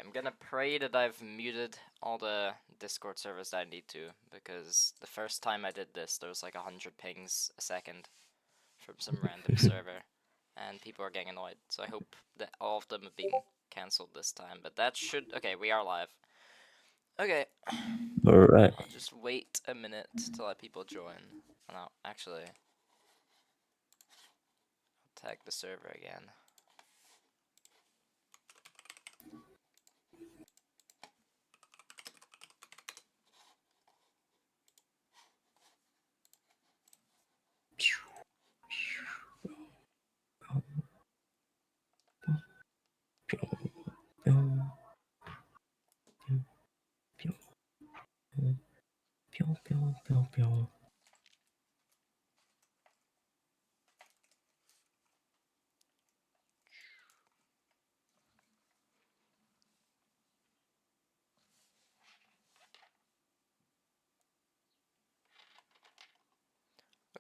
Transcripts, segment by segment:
I'm gonna pray that I've muted all the Discord servers that I need to, because the first time I did this, there was like 100 pings a second from some random server, and people are getting annoyed. So I hope that all of them have been cancelled this time. But that should... Okay, we are live. Okay. Alright. I'll just wait a minute to let people join. Oh, no, actually, I'll tag the server again.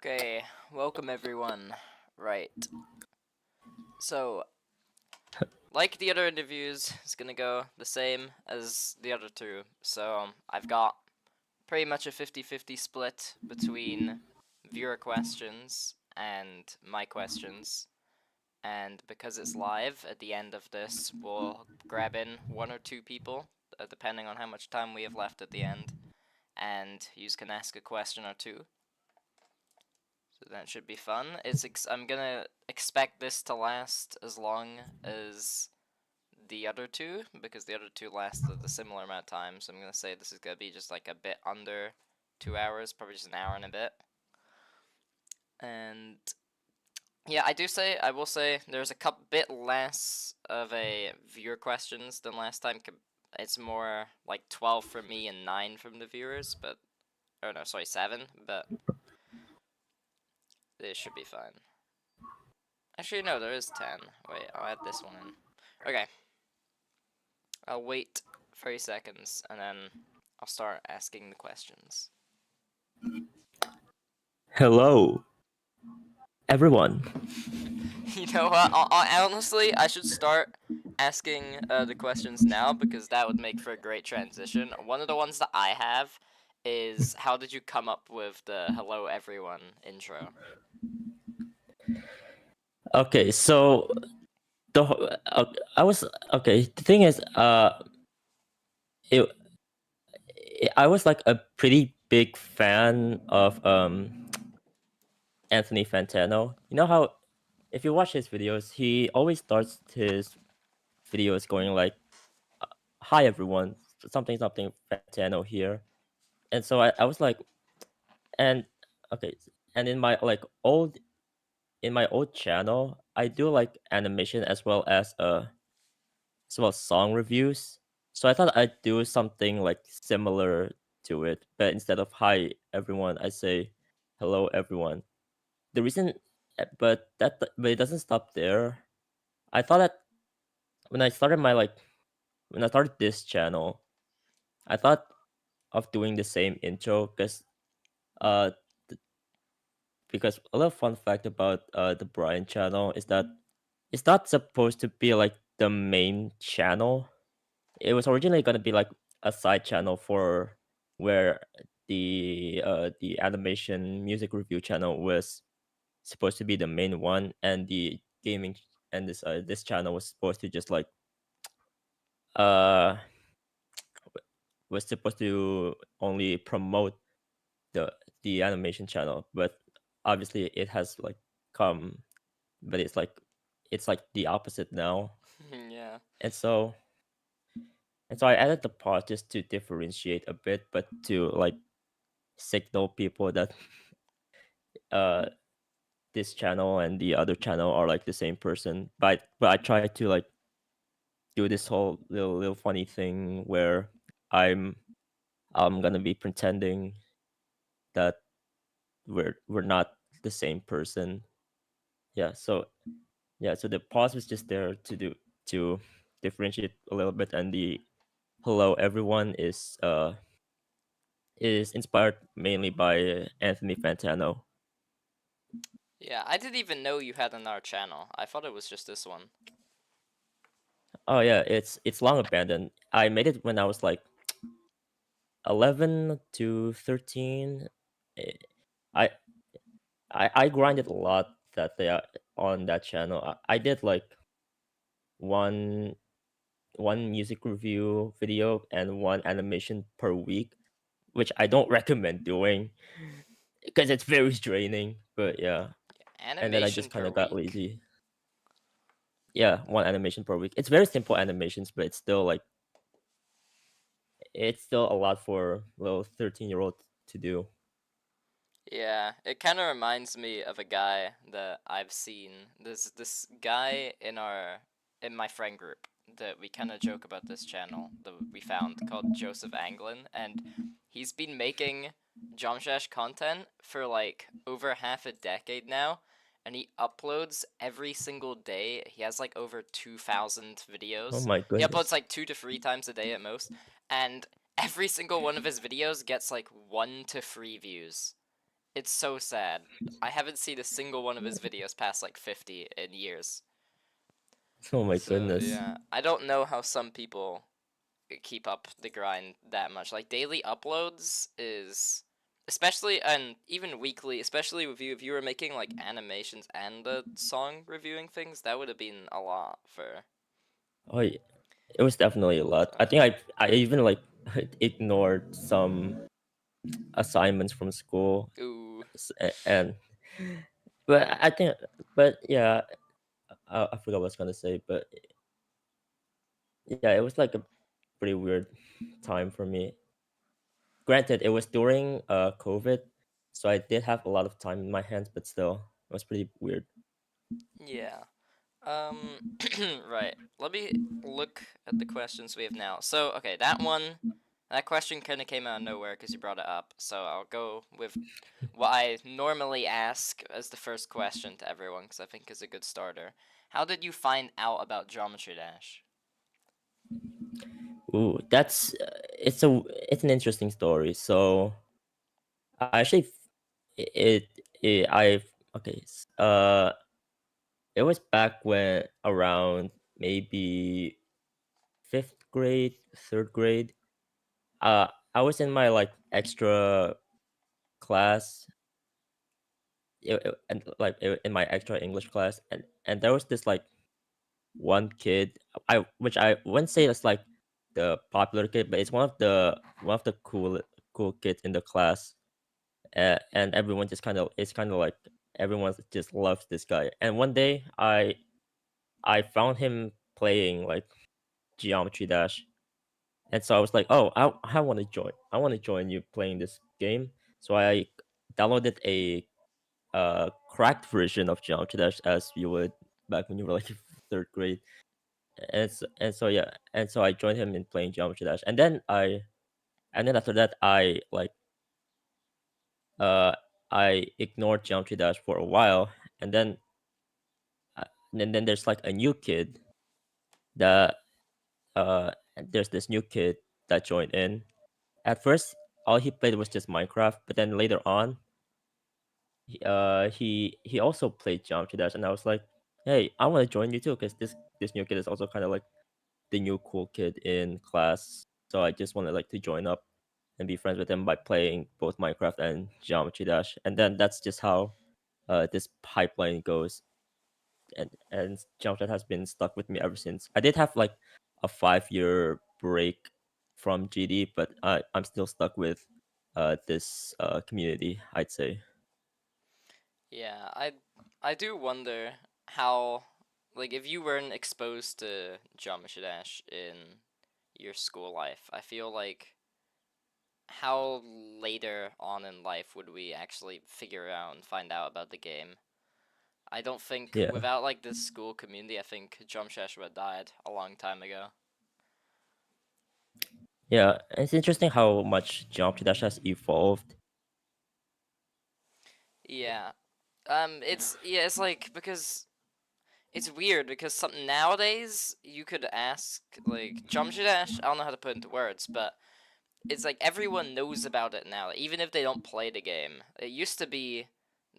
Okay, welcome everyone. Right. So, like the other interviews, it's gonna go the same as the other two. So, I've got pretty much a 50-50 split between viewer questions and my questions. And because it's live, at the end of this, we'll grab in 1 or 2 people, depending on how much time we have left at the end. And you can ask a question or two. So that should be fun. I'm gonna expect this to last as long as the other two, because the other two lasted a similar amount of time. So I'm gonna say this is gonna be just like a bit under 2 hours, probably just an hour and a bit. And yeah, I will say there's a bit less of a viewer questions than last time. It's more like 12 from me and 9 from the viewers, but oh no, sorry, 7, but this should be fine. Actually, no, there is 10. Wait, I'll add this one in. Okay. I'll wait 30 seconds, and then I'll start asking the questions. Hello, everyone. You know what? Honestly, I should start asking the questions now, because that would make for a great transition. One of the ones that I have is, how did you come up with the hello everyone intro? Okay, so I was okay. The thing is, I was like a pretty big fan of Anthony Fantano. You know how, if you watch his videos, he always starts his videos going like, "Hi everyone, something Fantano here," and so I was like, and okay, and in my old channel, I do like animation as well as song reviews. So I thought I'd do something like similar to it, but instead of "Hi everyone," I say "Hello everyone." The reason, but it doesn't stop there. I thought that when I started when I started this channel, I thought of doing the same intro uh because a little fun fact about the Brian channel is that it's not supposed to be like the main channel. It was originally going to be like a side channel for where the animation music review channel was supposed to be the main one, and the gaming and this channel was supposed to just like uh was supposed to only promote the animation channel, but obviously it has like come, but it's like the opposite now. Yeah. And so I added the part just to differentiate a bit, but to like signal people that uh this channel and the other channel are like the same person. But I try to like do this whole little funny thing where I'm gonna be pretending that we're not the same person. Yeah, so the pause was just there to differentiate a little bit, and the "Hello everyone" is inspired mainly by Anthony Fantano. Yeah, I didn't even know you had another channel. I thought it was just this one. Oh yeah, it's long abandoned. I made it when I was like 11 to 13. Eh, I I grinded a lot that day on that channel. I did like one one music review video and one animation per week, which I don't recommend doing because it's very draining. But yeah, and then I Animation just kind per of got week? lazy. Yeah, one animation per week. It's very simple animations, but it's still like it's still a lot for little 13-year-old to do. Yeah, it kind of reminds me of a guy that I've seen. There's this guy in my friend group that we kind of joke about this channel that we found called Joseph Anglin, and he's been making Jomshash content for like over half a decade now, and he uploads every single day. He has like over 2,000 Oh videos. my He uploads goodness. like 2 to 3 times a day at most, and every single one of his videos gets like 1 to 3 views. It's so sad. I haven't seen a single one of his videos past like 50 in years. Oh my So goodness. yeah, I don't know how some people keep up the grind that much. Like daily uploads is especially and even weekly, especially if you were making like animations and the song reviewing things, that would have been a lot for. Oh, yeah. It was definitely a lot. I So think I even like ignored some assignments from school, ooh, and but I think but yeah, I forgot what I was gonna say, but yeah, it was like a pretty weird time for me. Granted, it was during COVID, so I did have a lot of time in my hands, but still, it was pretty weird. yeah. Um, right. Let me look at the questions we have now. So, okay, that question kind of came out of nowhere because you brought it up. So I'll go with what I normally ask as the first question to everyone because I think is a good starter. How did you find out about Geometry Dash? Ooh, that's it's an interesting story. So I actually it I okay it was back when around maybe fifth grade, third grade. I was in my like extra class, in my extra English class, and there was this like one kid. Which I wouldn't say it's like the popular kid, but it's one of the cool kids in the class, and everyone just kind of it's kind of like everyone just loves this guy. And one day I found him playing like Geometry Dash. And so I was like, "Oh, I want to join. I want to join you playing this game." So I downloaded a cracked version of Geometry Dash as you would back when you were like third grade. And so yeah, and so I joined him in playing Geometry Dash. And then after that uh I ignored Geometry Dash for a while, and then and then there's like a new kid that there's this new kid that joined in. At first, all he played was just Minecraft, but then later on, he also played Geometry Dash, and I was like, "Hey, I want to join you too, because this new kid is also kind of like the new cool kid in class. So I just wanted like to join up and be friends with him by playing both Minecraft and Geometry Dash, and then that's just how this pipeline goes. And Geometry Dash has been stuck with me ever since. I did have like a 5 year break from GD, but I'm still stuck with this community, I'd say. Yeah, I do wonder how like if you weren't exposed to Geometry Dash in your school life, I feel like how later on in life would we actually figure out and find out about the game? I don't think Yeah. without like this school community, I think Jumshash would have died a long time ago. Yeah, it's interesting how much Geometry Dash has evolved. Yeah. It's like because it's weird because something nowadays you could ask like Jumshash Dash. I don't know how to put it into words, but it's like everyone knows about it now, even if they don't play the game. It used to be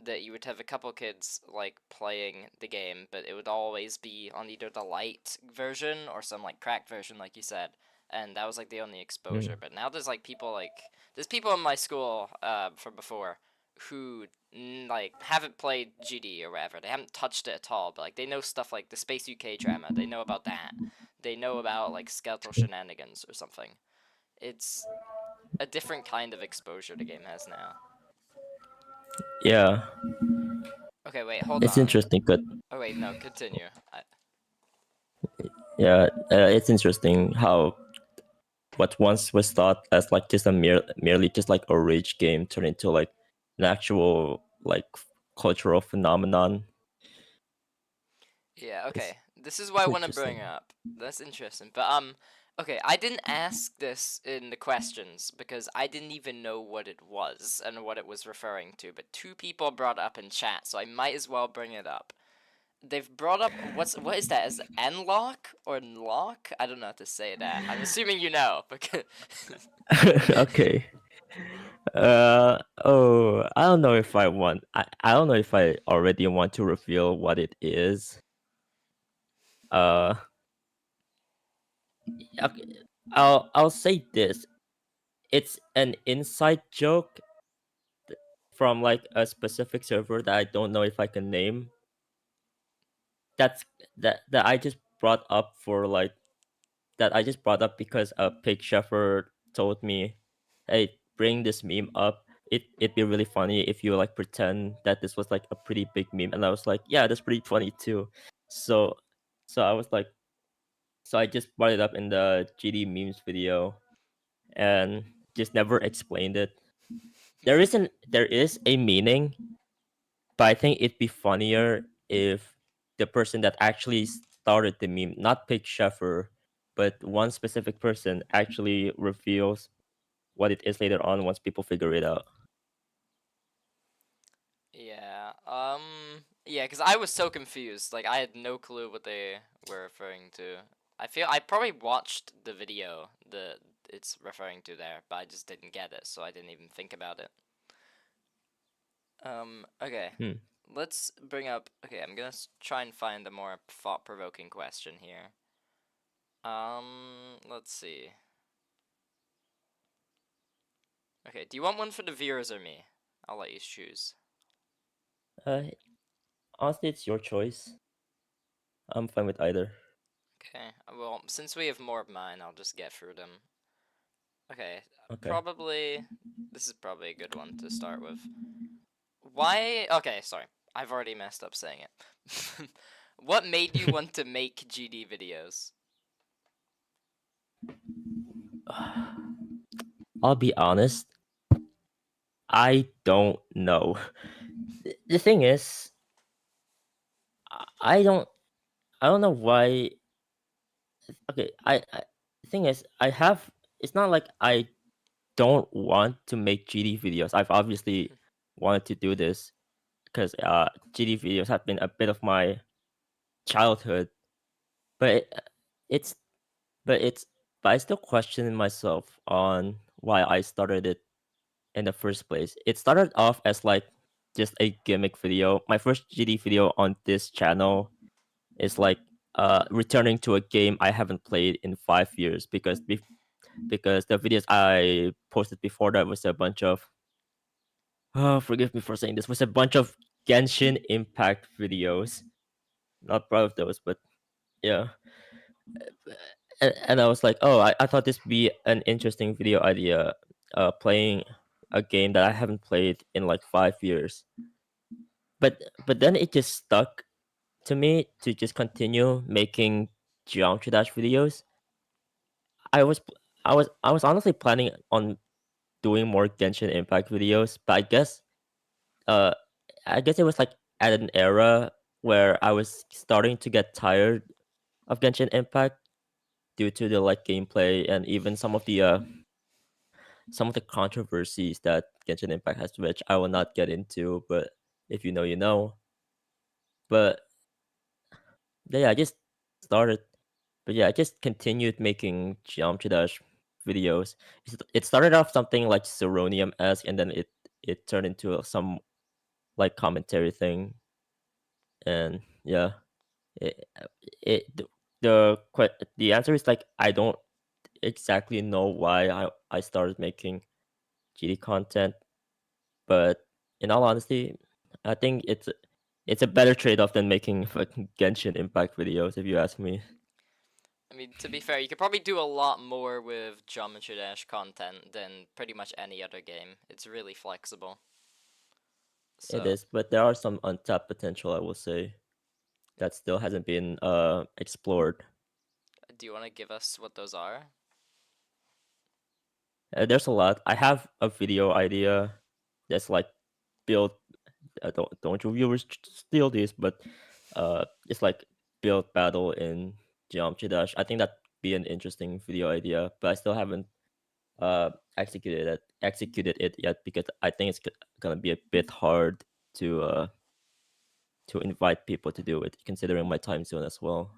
that you would have a couple kids like playing the game, but it would always be on either the light version or some like cracked version, like you said, and that was like the only exposure. But now there's like there's people in my school from before who like haven't played GD or whatever. They haven't touched it at all, but like they know stuff like the Space UK drama. They know about that. They know about like skeletal shenanigans or something. It's a different kind of exposure the game has now. Yeah, Okay, wait, hold it's on. interesting, but Oh wait, no, continue. yeah, it's interesting how what once was thought as like just a merely just like a rage game turned into like an actual like cultural phenomenon. Yeah, It's okay. This is what I it's want to bring interesting. up. That's interesting. But okay, I didn't ask this in the questions because I didn't even know what it was and what it was referring to, but two people brought it up in chat, so I might as well bring it up. They've brought up what is that? Is it N-lock or N-lock? I don't know how to say that. I'm assuming you know because Okay. I don't know if I want. I don't know if I already want to reveal what it is. Uh, okay, I'll say this. It's an inside joke from like a specific server that I don't know if I can name. That's that I just brought up for like that I just brought up because a pig shepherd told me, "Hey, bring this meme up. It'd be really funny if you like pretend that this was like a pretty big meme." And I was like, "Yeah, that's pretty funny too." So, so I was like, so I just brought it up in the GD memes video and just never explained it. There is a meaning, but I think it'd be funnier if the person that actually started the meme, not Pig Sheffer, but one specific person actually reveals what it is later on once people figure it out. yeah. Yeah, because I was so confused. Like, I had no clue what they were referring to. I feel I probably watched the video that it's referring to there, but I just didn't get it, so I didn't even think about it. Okay. Hmm. Let's bring up. Okay, I'm gonna try and find a more thought-provoking question here. Let's see. Okay, do you want one for the viewers or me? I'll let you choose. Uh, Honestly, it's your choice. I'm fine with either. Okay, well, since we have more of mine, I'll just get through them. Okay, Okay. probably. This is probably a good one to start with. Why? Okay, sorry. I've already messed up saying it. What made you want to make GD videos? I'll be honest. I don't know. The thing is, I don't. I don't know why. Okay, the thing is, I have. It's not like I don't want to make GD videos. I've obviously wanted to do this because GD videos have been a bit of my childhood, but it's but it's but I still question myself on why I started it in the first place. It started off as like just a gimmick video. My first GD video on this channel is like returning to a game I haven't played in 5 years because the videos I posted before that was a bunch of forgive me for saying this, was a bunch of Genshin Impact videos. Not proud of those, but yeah. And I was like, oh, I thought this would be an interesting video idea, playing a game that I haven't played in like 5 years. But then it just stuck to me to just continue making Geometry Dash videos. I was I was honestly planning on doing more Genshin Impact videos, but uh I guess it was like at an era where I was starting to get tired of Genshin Impact due to the like gameplay and even some of the controversies that Genshin Impact has, which I will not get into, but if you know, you know. But yeah, I just started, but yeah, I just continued making Geometry Dash videos. It started off something like Seronium esque, and then it turned into some like commentary thing, and yeah, it, it the answer is like I don't exactly know why I started making GD content, but in all honesty, I think it's a better trade off than making fucking Genshin Impact videos, if you ask me. I mean, to be fair, you could probably do a lot more with Geometry Dash content than pretty much any other game. It's really flexible. It So, is, but there are some untapped potential, I will say, that still hasn't been explored. do you want to give us what those are? There's a lot. I have a video idea that's like build. Don't you viewers steal this, but it's like build battle in Geometry Dash. I think that'd be an interesting video idea, but I still haven't executed it yet because I think it's gonna be a bit hard to uh to invite people to do it, considering my time zone as well.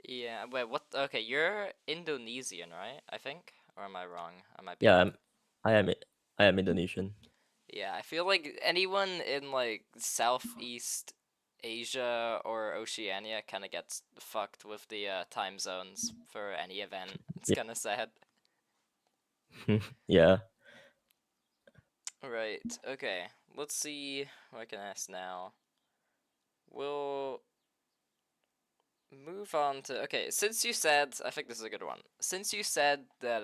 Yeah, wait, what? Okay, you're Indonesian, right? I think? Or am I wrong? I might be Yeah, off. I am I am Indonesian. Yeah, I feel like anyone in like Southeast Asia or Oceania kind of gets fucked with the time zones for any event. It's Yeah, kind of sad. yeah. Right, okay. Let's see what I can ask now. We'll move on to okay, since you said I think this is a good one. Since you said that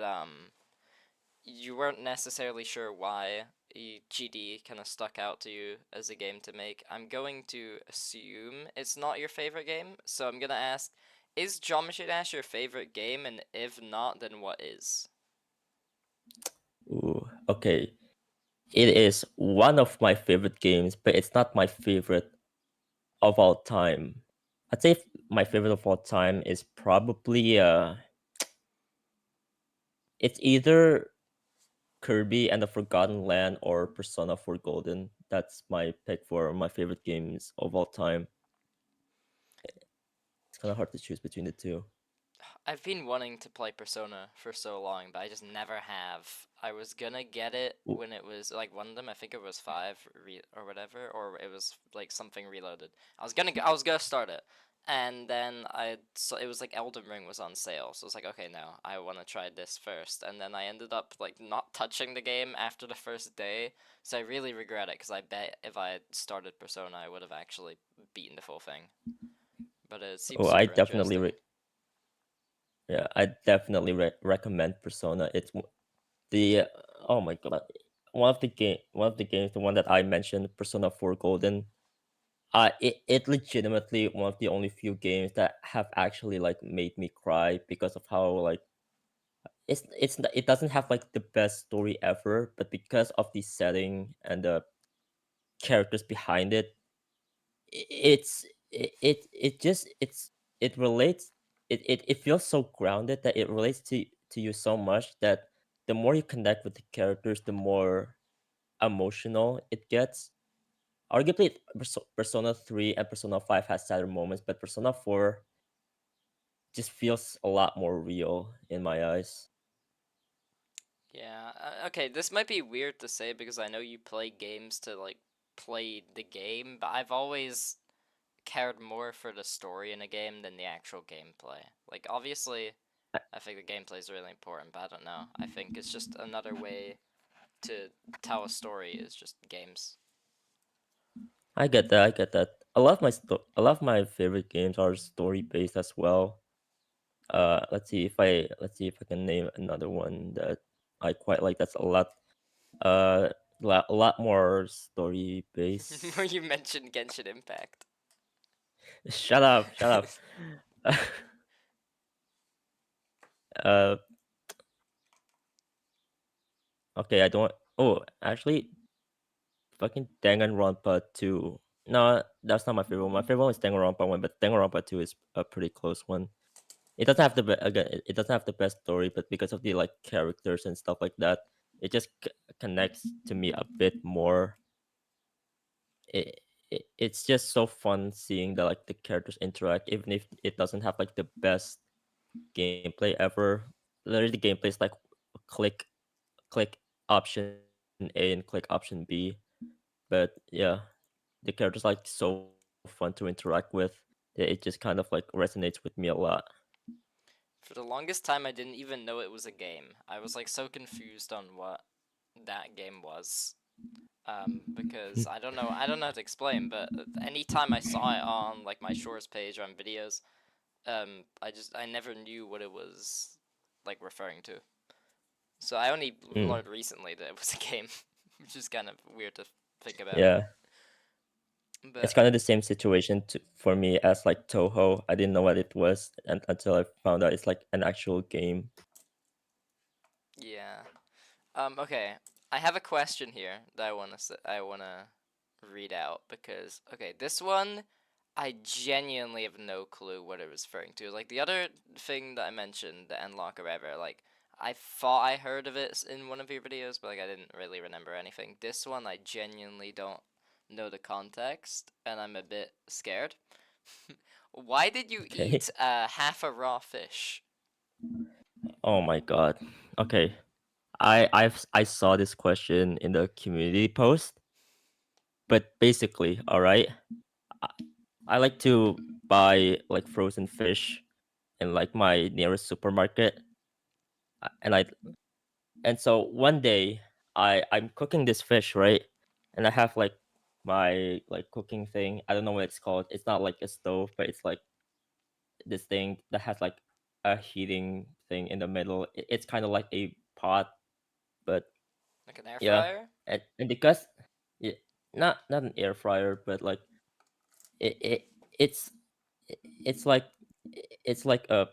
you weren't necessarily sure why GD kind of stuck out to you as a game to make, I'm going to assume it's not your favorite game. So I'm gonna ask, is Geometry Dash your favorite game? And if not, then what is? Ooh, okay. It is one of my favorite games, but it's not my favorite of all time. I'd say my favorite of all time is probably it's either Kirby and the Forgotten Land or Persona 4 Golden. That's my pick for my favorite games of all time. It's kind of hard to choose between the two. I've been wanting to play Persona for so long, but I just never have. I was gonna get it Ooh, when it was like one of them. I think it was five or whatever, or it was like something reloaded. I was gonna start it, and then I so it was like Elden Ring was on sale, so I was like, okay, no, I want to try this first, and then I ended up like not touching the game after the first day, so I really regret it because I bet if I had started Persona, I would have actually beaten the full thing. But it seems oh, I super definitely interesting. yeah, I definitely recommend Persona. It's the oh my god, one of the games, the one that I mentioned, Persona 4 Golden. It legitimately one of the only few games that have actually like made me cry because of how like it doesn't have like the best story ever, but because of the setting and the characters behind it, it just it relates it feels so grounded that it relates to you so much that the more you connect with the characters, the more emotional it gets. Arguably, Persona 3 and Persona 5 has sadder moments, but Persona 4 just feels a lot more real in my eyes. Yeah, okay, this might be weird to say because I know you play games to like play the game, but I've always cared more for the story in a game than the actual gameplay. Like obviously, I, I think the gameplay is really important, but I don't know. I think it's just another way to tell a story is just games. I get that. I get that. A lot of my favorite games are story based as well. Let's see if I can name another one that I quite like. That's a lot more story Where based. you mentioned Genshin Impact. Shut up, shut up. uh, okay, I don't. Oh, actually, fucking Danganronpa 2. No, that's not my favorite one. My favorite one is Danganronpa 1, but Danganronpa 2 is a pretty close one. It doesn't have the again. It doesn't have the best story, but because of the like characters and stuff like that, it just connects to me a bit more. It's just so fun seeing the like the characters interact, even if it doesn't have like the best gameplay ever. Literally, the gameplay is like click click option A and click option B, but but yeah, the character's like so fun to interact with that it just kind of like resonates with me a lot. For the longest time, I didn't even know it was a game. I was like so confused on what that game was. Because I don't know how to explain, but anytime I saw it on like my shorts page or on videos, I never knew what it was like referring to. So I only Mm, learned recently that it was a game, which is kind of weird to think about. yeah, But it's kind of the same situation for me as like Toho. I didn't know what it was until I found out it's like an actual game. yeah. Okay. I have a question here that I wanna read out because this one I genuinely have no clue what it was referring to. Like the other thing that I mentioned, the Endlock or whatever, like I thought I heard of it in one of your videos, but like I didn't really remember anything. This one I genuinely don't know the context, and I'm a bit scared. Why did you Okay. eat half a raw fish? Oh my god. Okay. I saw this question in the community post, but basically, all right. I, I like to buy like frozen fish in like my nearest supermarket, and so one day I'm cooking this fish, right? And I have like my like cooking thing. I don't know what it's called. It's not like a stove, but it's like this thing that has like a heating thing in the middle. It's kind of like a pot, but Like an air yeah, fryer? and because it, not an air fryer, but like it, it it's it's like it's like an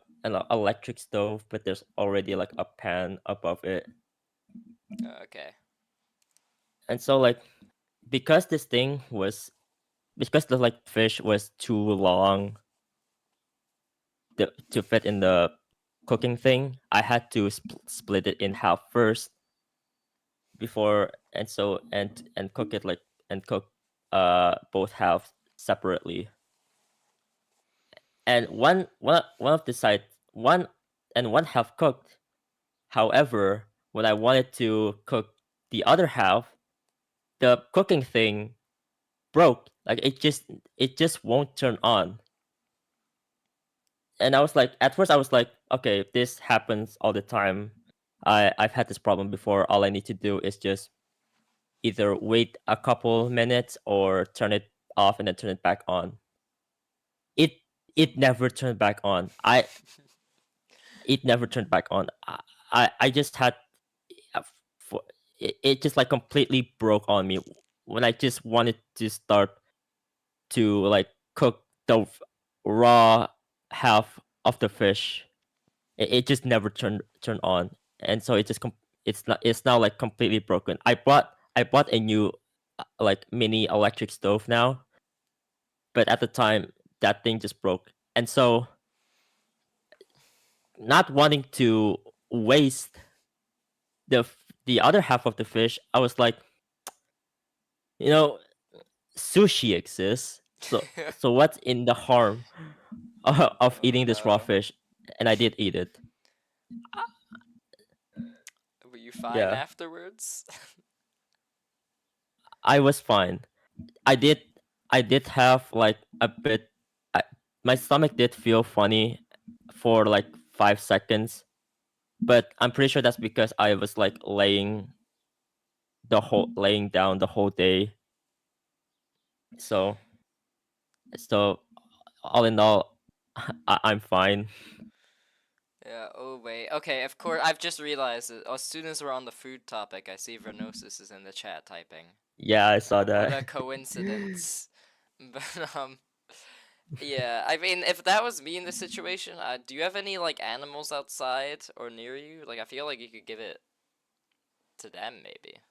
electric stove, but there's already like a pan above it. Okay. And so like because this thing was because the like fish was too long to fit in the cooking thing, I had to split it in half first before, and so and cook it like and cook both halves separately. And one of the side one and one half cooked. However, when I wanted to cook the other half, the cooking thing broke. Like it just won't turn on. And I was like, at first I was like, okay, this happens all the time. I've had this problem before. All I need to do is just either wait a couple minutes or turn it off and then turn it back on. It it never turned back on. It never turned back on. I just had uh, for it just like completely broke on me when I just wanted to start to like cook the raw half of the fish. It just never turned on, and so it's now like completely broken. I bought a new like mini electric stove now, but at the time that thing just broke, and so not wanting to waste the other half of the fish, I was like, you know, sushi exists, so what's in the harm of Oh eating this raw no. fish? And I did eat it. Were you fine Yeah, afterwards? I was fine. I did I did have like a bit I, my stomach did feel funny for like 5 seconds, but I'm pretty sure that's because I was like laying down the whole day. So so all in all I'm fine. Yeah, oh wait. Okay, of course, I've just realized that as soon as we're on the food topic, I see Vernosis is in the chat typing. Yeah, I saw What that. a coincidence. But, yeah, I mean, if that was me in this situation, do you have any, like, animals outside or near you? Like, I feel like you could give it to them, maybe.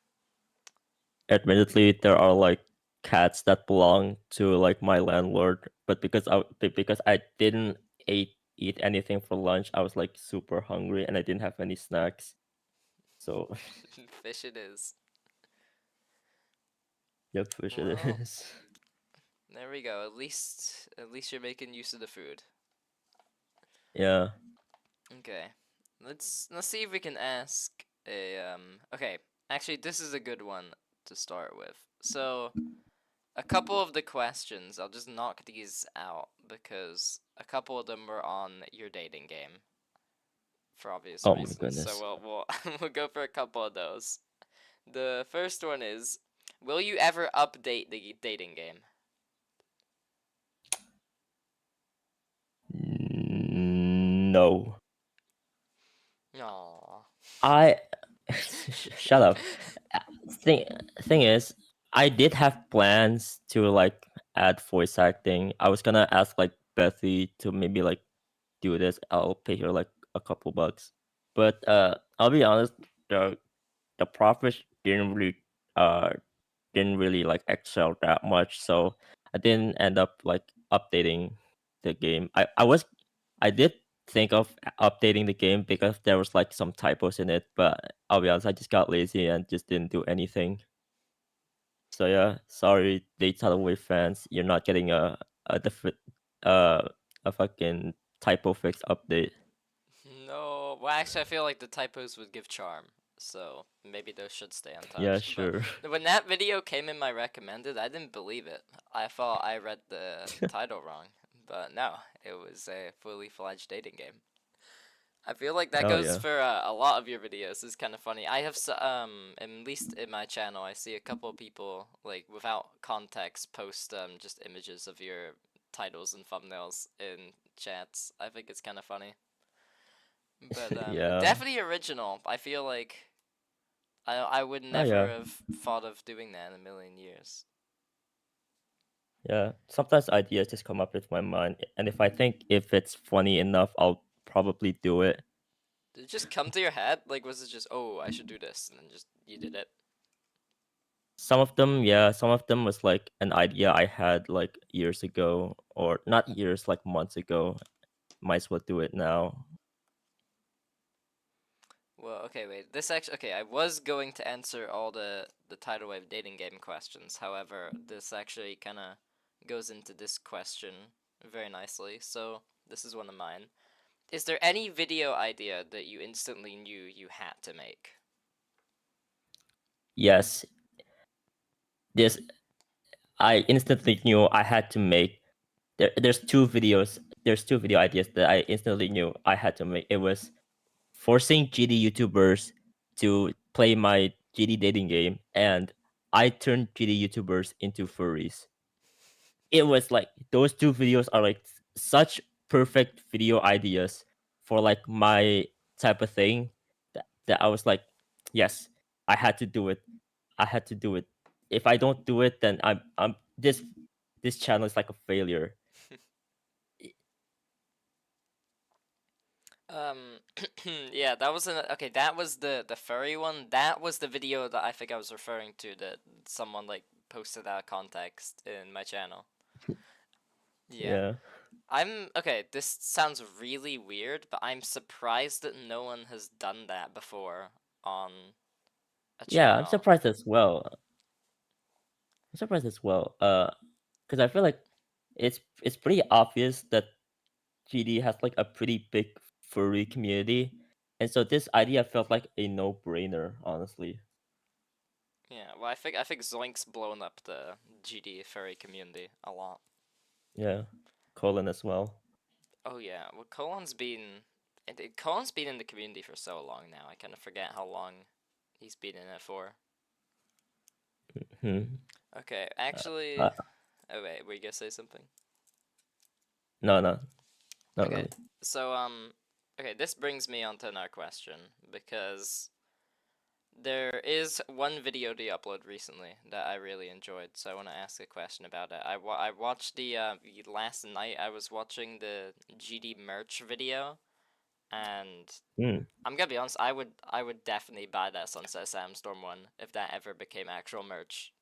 Admittedly, there are like cats that belong to like my landlord, but because I didn't eat anything for lunch, I was like super hungry and I didn't have any snacks. So, Fish it is. yep, fish it Well, is. there we go. At least you're making use of the food. Yeah. Okay. Let's see if we can ask a okay, actually this is a good one to start with. So, a couple of the questions, I'll just knock these out because a couple of them were on your dating game for obvious Oh my reasons. So goodness. we'll we'll go for a couple of those. The first one is, will you ever update the dating game? No. Aww. I shut up. Thing thing is, I did have plans to like add voice acting. I was gonna ask like Bethy to maybe like do this. I'll pay her like a couple bucks. But I'll be honest, the profits uh didn't really like excel that much, so I didn't end up like updating the game. I did think of updating the game because there was like some typos in it, but I'll be honest, I just got lazy and just didn't do anything. So yeah, sorry, Data Away fans, you're not getting a different uh a fucking typo fix update. No. Well, actually, I feel like the typos would give charm. So maybe those should stay Yeah, untouched. But sure. when that video came in my recommended, I didn't believe it. I thought I read the title wrong. But no, it was a fully fledged dating game. I feel like that Oh goes yeah. for a lot of your videos. It's kind of funny. I have at least in my channel, I see a couple of people like without context post just images of your titles and thumbnails in chats. I think it's kind of funny. But Yeah. definitely original. I feel like I would Oh never yeah. have thought of doing that in a million years. Yeah. Sometimes ideas just come up with my mind, and if I think if it's funny enough, I'll probably do it. Did it just come to your head? Like, was it just, oh, I should do this, and then just you did it? Some of them, yeah, some of them was like an idea I had like years ago, or not years, like months ago. Might as well do it now. Well, okay, wait. This actually, okay, I was going to answer all the tidal wave dating game questions. However, this actually kind of goes into this question very nicely. So, this is one of mine. Is there any video idea that you instantly knew you had to make? Yes, this I instantly knew I had to make. There's two videos. There's two video ideas that I instantly knew I had to make. It was forcing GD YouTubers to play my GD dating game, and I turned GD YouTubers into furries. It was like those two videos are like such perfect video ideas for like my type of thing that I was like, yes, I had to do it. I had to do it. If I don't do it, then I'm this channel is like a failure. Um, yeah, that was okay. That was the furry one. That was the video that I think I was referring to that someone like posted out of context in my channel. Yeah. Yeah. I'm okay. This sounds really weird, but I'm surprised that no one has done that before on a Yeah, I'm channel. surprised as well. I'm surprised as well. Because I feel like it's pretty obvious that GD has like a pretty big furry community, and so this idea felt like a no-brainer, honestly. Yeah, well, I think Zoink's blown up the GD furry community a lot. Yeah, Colin as well. Oh yeah, well, Colin's been in the community for so long now. I kind of forget how long he's been in it for. Hmm. Okay, actually, Uh, oh wait, were you gonna say something? no, no, not Okay, really. so okay, this brings me on to another question because there is one video they upload recently that I really enjoyed, so I want to ask a question about it. I watched the last night I was watching the GD merch video, and Hmm. I'm gonna be honest, I would definitely buy that Sunset Sandstorm one if that ever became actual merch.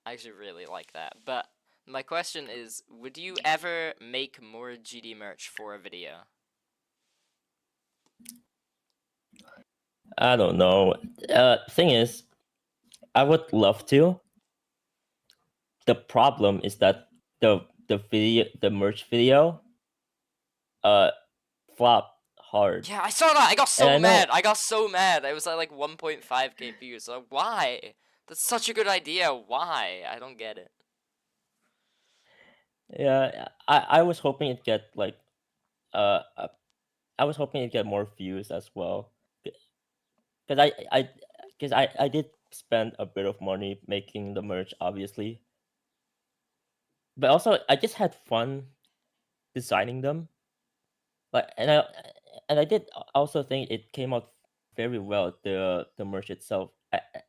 I actually really like that. But my question is, would you ever make more GD merch for a video? I don't know. Thing is, I would love to. The problem is that the merch video uh flopped hard, Yeah, I saw that. I got and so I mad. know. I got so mad. It was at like 1.5k views. Like, why? That's such a good idea. Why? I don't get it. Yeah, I was hoping it get like uh, uh I was hoping it get more views as well, because I did spend a bit of money making the merch, obviously, but also I just had fun designing them. Like, and I did also think it came out very well, the merch itself.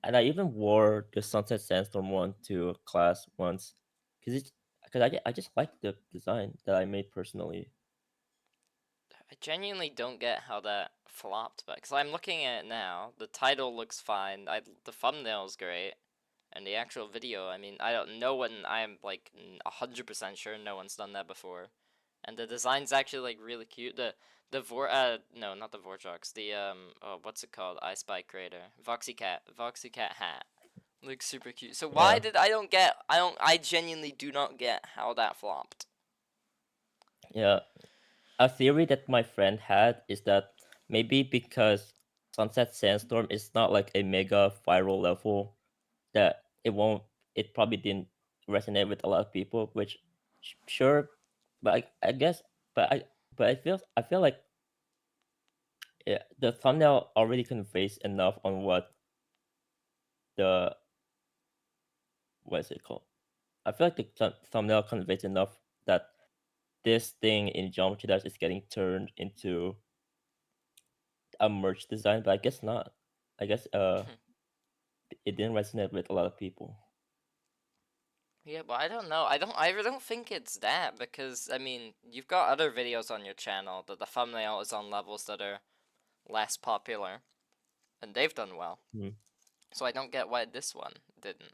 And I even wore the Sunset Sandstorm one to class once, because I just like the design that I made personally. I genuinely don't get how that flopped, but because I'm looking at it now, the title looks fine. The thumbnail's great, and the actual video. I mean, I don't know when I'm like 100% sure no one's done that before, and the design's actually like really cute. No, not the Vorjox. What's it called? I Spy Creator. Voxy Cat hat. Looks super cute. So why Yeah, did I genuinely do not get how that flopped. yeah. A theory that my friend had is that maybe because Sunset Sandstorm is not like a mega viral level, that it probably didn't resonate with a lot of people, which sure, but I guess, but I feel like, yeah, the thumbnail already conveys enough on the what is it called? I feel like the thumbnail conveys enough that this thing in Geometry Dash is getting turned into a merch design, but I guess not. I guess it didn't resonate with a lot of people. Yeah, but I don't know. I really don't think it's that because I mean, you've got other videos on your channel that the thumbnail is on levels that are less popular, and they've done well. Hmm. So I don't get why this one didn't.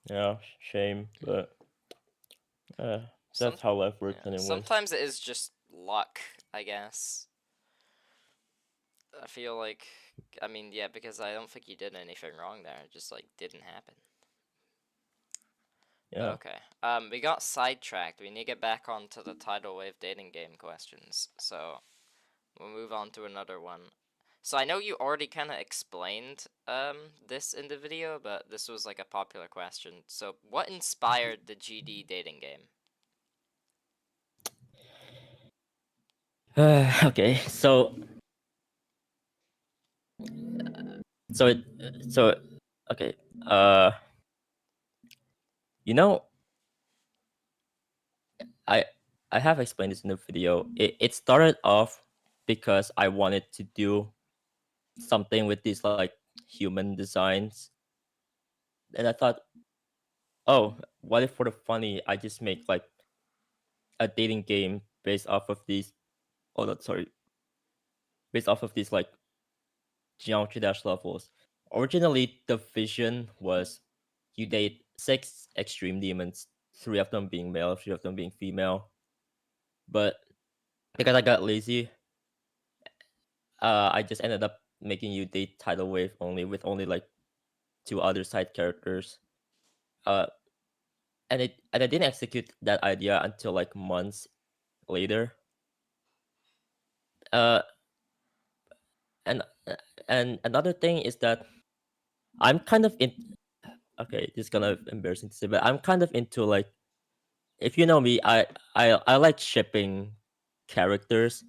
Yeah, shame, but uh, Some that's how life works, yeah, anyways. sometimes it is just luck, I guess. I feel like I mean, yeah, because I don't think you did anything wrong there. It just like didn't happen. But Yeah. okay. We got sidetracked. We need to get back onto the tidal wave dating game questions. So we'll move on to another one. So I know you already kind of explained this in the video, but this was like a popular question. So what inspired the GD dating game? Okay, so it, so okay. Uh, you know, I I have explained this in the video. It started off because I wanted to do something with these like human designs, and I thought, oh, what if for the funny I just make like a dating game based off of these? Oh, no, sorry, based off of these like Geometry Dash levels. Originally, the vision was you date six extreme demons, three of them being male, three of them being female. But because I got lazy, I just ended up making you date tidal wave only with only like two other side characters. Uh, and I didn't execute that idea until like months later. Uh, and and another thing is that I'm kind of in. Okay, this is kind of embarrassing to say, but I'm kind of into like, if you know me, I like shipping characters.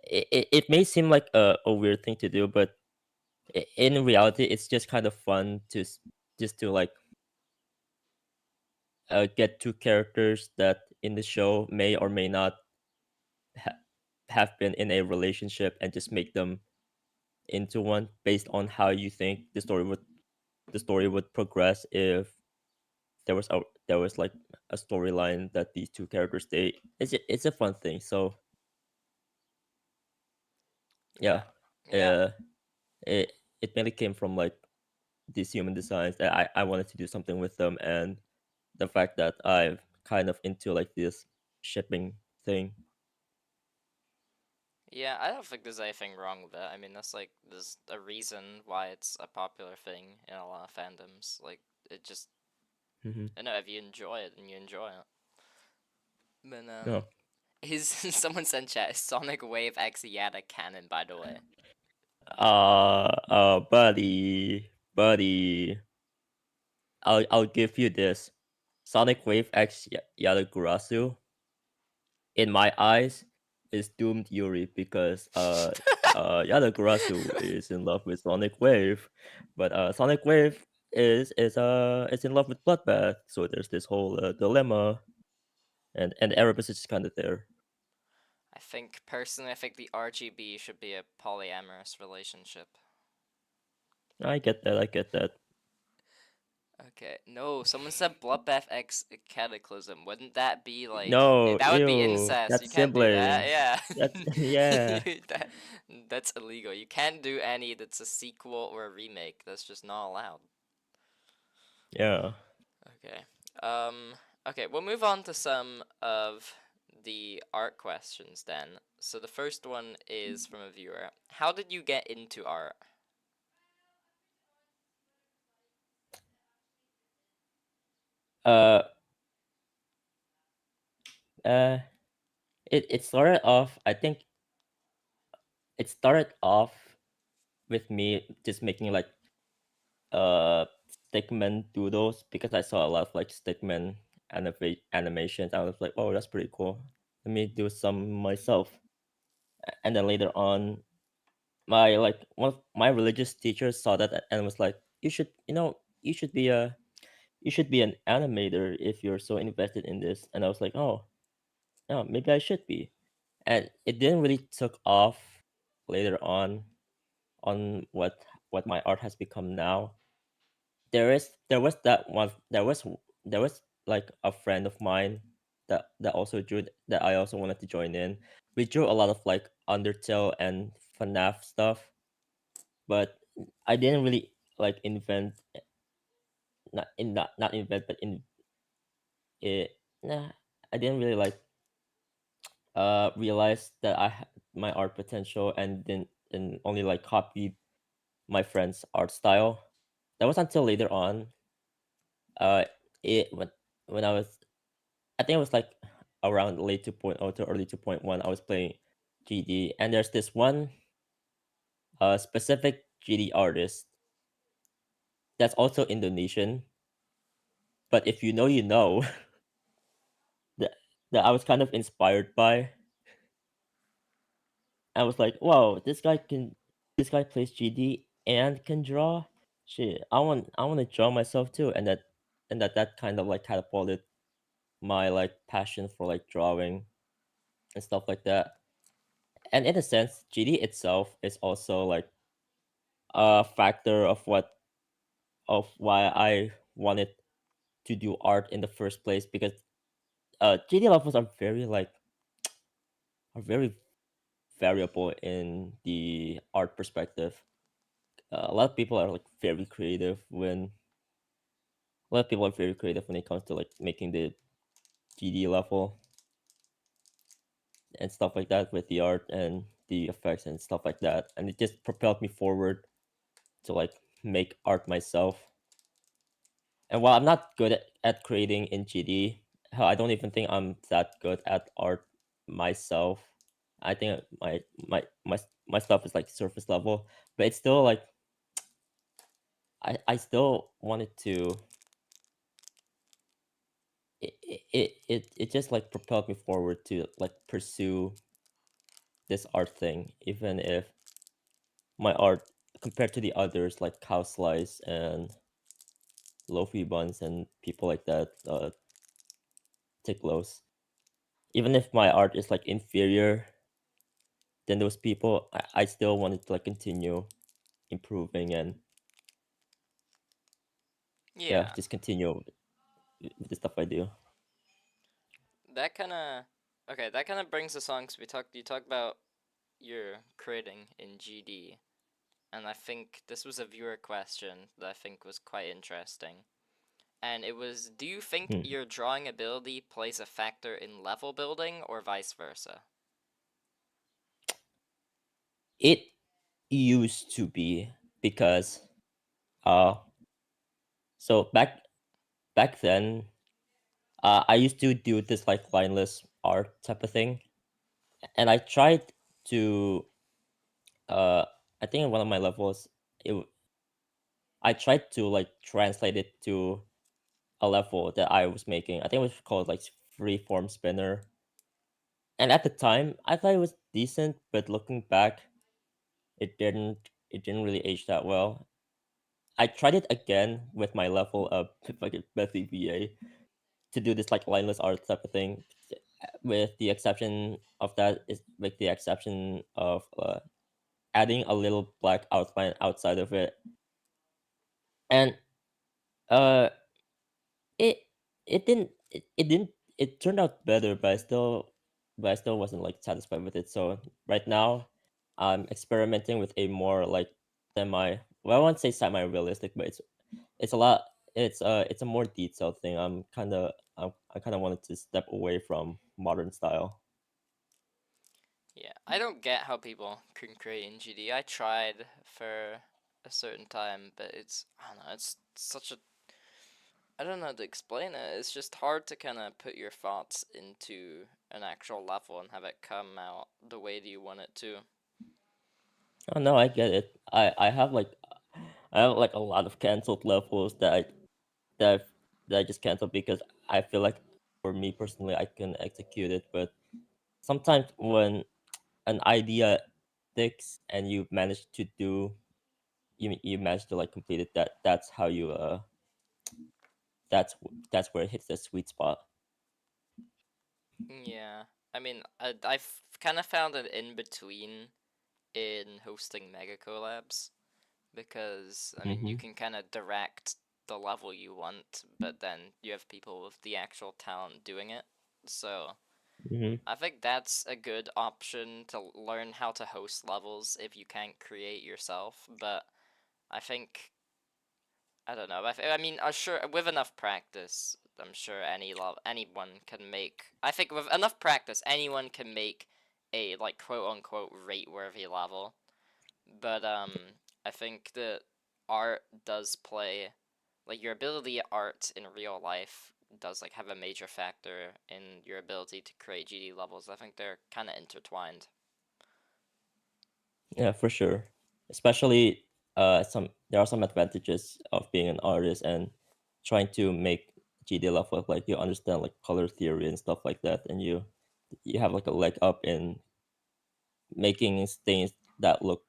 It may seem like a weird thing to do, but in reality, it's just kind of fun just to like get two characters that in the show may or may not ha- have been in a relationship and just make them into one based on how you think the story would progress if there was like a storyline that these two characters date. It's a fun thing. So Yeah. yeah, Yeah. uh, it it mainly came from like these human designs that I wanted to do something with them, and the fact that I'm kind of into like this shipping thing. Yeah, I don't think there's anything wrong with it. I mean, there's a reason why it's a popular thing in a lot of fandoms. Like, it just, Hmm. I know, if you enjoy it, then you enjoy it. But, No, is someone sent chat, is Sonic Wave X yet a canon, by the way? buddy. buddy, I'll give you this. Sonic Wave X Yadagurasu, in my eyes, is doomed Yuri because Yadagurasu is in love with Sonic Wave, but Sonic Wave is in love with Bloodbath. So there's this whole dilemma, and Erebus is kind of there. I think personally, I think the RGB should be a polyamorous relationship. I get that. I get that. Okay, no, someone said Bloodbath X Cataclysm. Wouldn't that be like No, that would be ew, incest? You that's can't do that. siblings. Yeah. That's yeah, that, that's illegal. You can't do any that's a sequel or a remake. That's just not allowed. yeah. Okay. Okay, we'll move on to some of the art questions then. So the first one is from a viewer. How did you get into art? Uh, uh, it started off. I think it started off with me just making like stickman doodles because I saw a lot of like stickman animations. I was like, oh, that's pretty cool. Let me do some myself. And then later on, my like one of my religious teachers saw that and was like, you should be a you should be an animator if you're so invested in this. And I was like, oh, yeah, maybe I should be. And it didn't really took off later on what my art has become now. There was that one there was like a friend of mine that also drew that I also wanted to join in. We drew a lot of like Undertale and FNAF stuff, but I didn't really like invent not invent but in it nah, I didn't really like realize that I had my art potential and only like copied my friend's art style. That was until later on. Uh, it when I was I think it was like around late 2.0 to early 2.1. I was playing GD, and there's this one specific GD artist that's also Indonesian. But if you know, you know that that I was kind of inspired by. I was like, "Whoa, this guy plays GD and can draw. Shit, I want to draw myself too." And that kind of like catapulted my like passion for like drawing and stuff like that. And in a sense, GD itself is also like a factor of why I wanted to do art in the first place because GD levels are very like are very variable in the art perspective. A lot of people are like very creative when a lot of people are very creative when it comes to like making the GD level and stuff like that with the art and the effects and stuff like that. And it just propelled me forward to like make art myself. And while I'm not good at creating in GD, hell, I don't even think I'm that good at art myself. I think my stuff is like surface level, but it's still like I still wanted to it just like propelled me forward to like pursue this art thing, even if my art compared to the others like Cow Slice and Lofi Buns and people like that, Ticklos, even if my art is like inferior than those people, I still wanted to like continue improving and yeah, Yeah, just continue with the stuff I do. that kind of okay. That kind of brings us on because we talked. You talked about your creating in GD, and I think this was a viewer question that I think was quite interesting. And it was, do you think Hmm. your drawing ability plays a factor in level building or vice versa? It used to be because uh so back then I used to do this like lineless art type of thing, and I tried to uh I think in one of my levels it I tried to like translate it to a level that I was making. I think it was called like freeform spinner. And at the time, I thought it was decent, but looking back, it didn't really age that well. I tried it again with my level of like Bethy VA to do this like lineless art type of thing. With the exception of that is with the exception of adding a little black outline outside of it, and uh, it it turned out better, but I still wasn't like satisfied with it. So right now, I'm experimenting with a more like semi. Well, I won't say semi realistic, but it's a lot. It's a more detailed thing. I kind of wanted to step away from modern style. Yeah, I don't get how people can create in GD. I tried for a certain time, but I don't know, it's such a, I don't know how to explain it. It's just hard to kind of put your thoughts into an actual level and have it come out the way that you want it to. Oh no, I get it. I have like a lot of canceled levels that that I just canceled because I feel like for me personally I can execute it, but sometimes when an idea sticks and you manage to like complete it, that's how you that's where it hits the sweet spot. Yeah, I mean, I've kind of found an in between in hosting mega collabs because I mean you Mm-hmm. can kind of direct the level you want, but then you have people with the actual talent doing it. So Mm-hmm. I think that's a good option to learn how to host levels if you can't create yourself. But I think I don't know. I mean, sure with enough practice, I'm sure anyone can make. I think with enough practice, anyone can make a like quote unquote rate worthy level. But I think that art does play, like your ability at art in real life does like have a major factor in your ability to create GD levels. I think they're kind of intertwined. Yeah, for sure. Especially some there are some advantages of being an artist and trying to make GD level look like you understand like color theory and stuff like that, and you have like a leg up in making things that look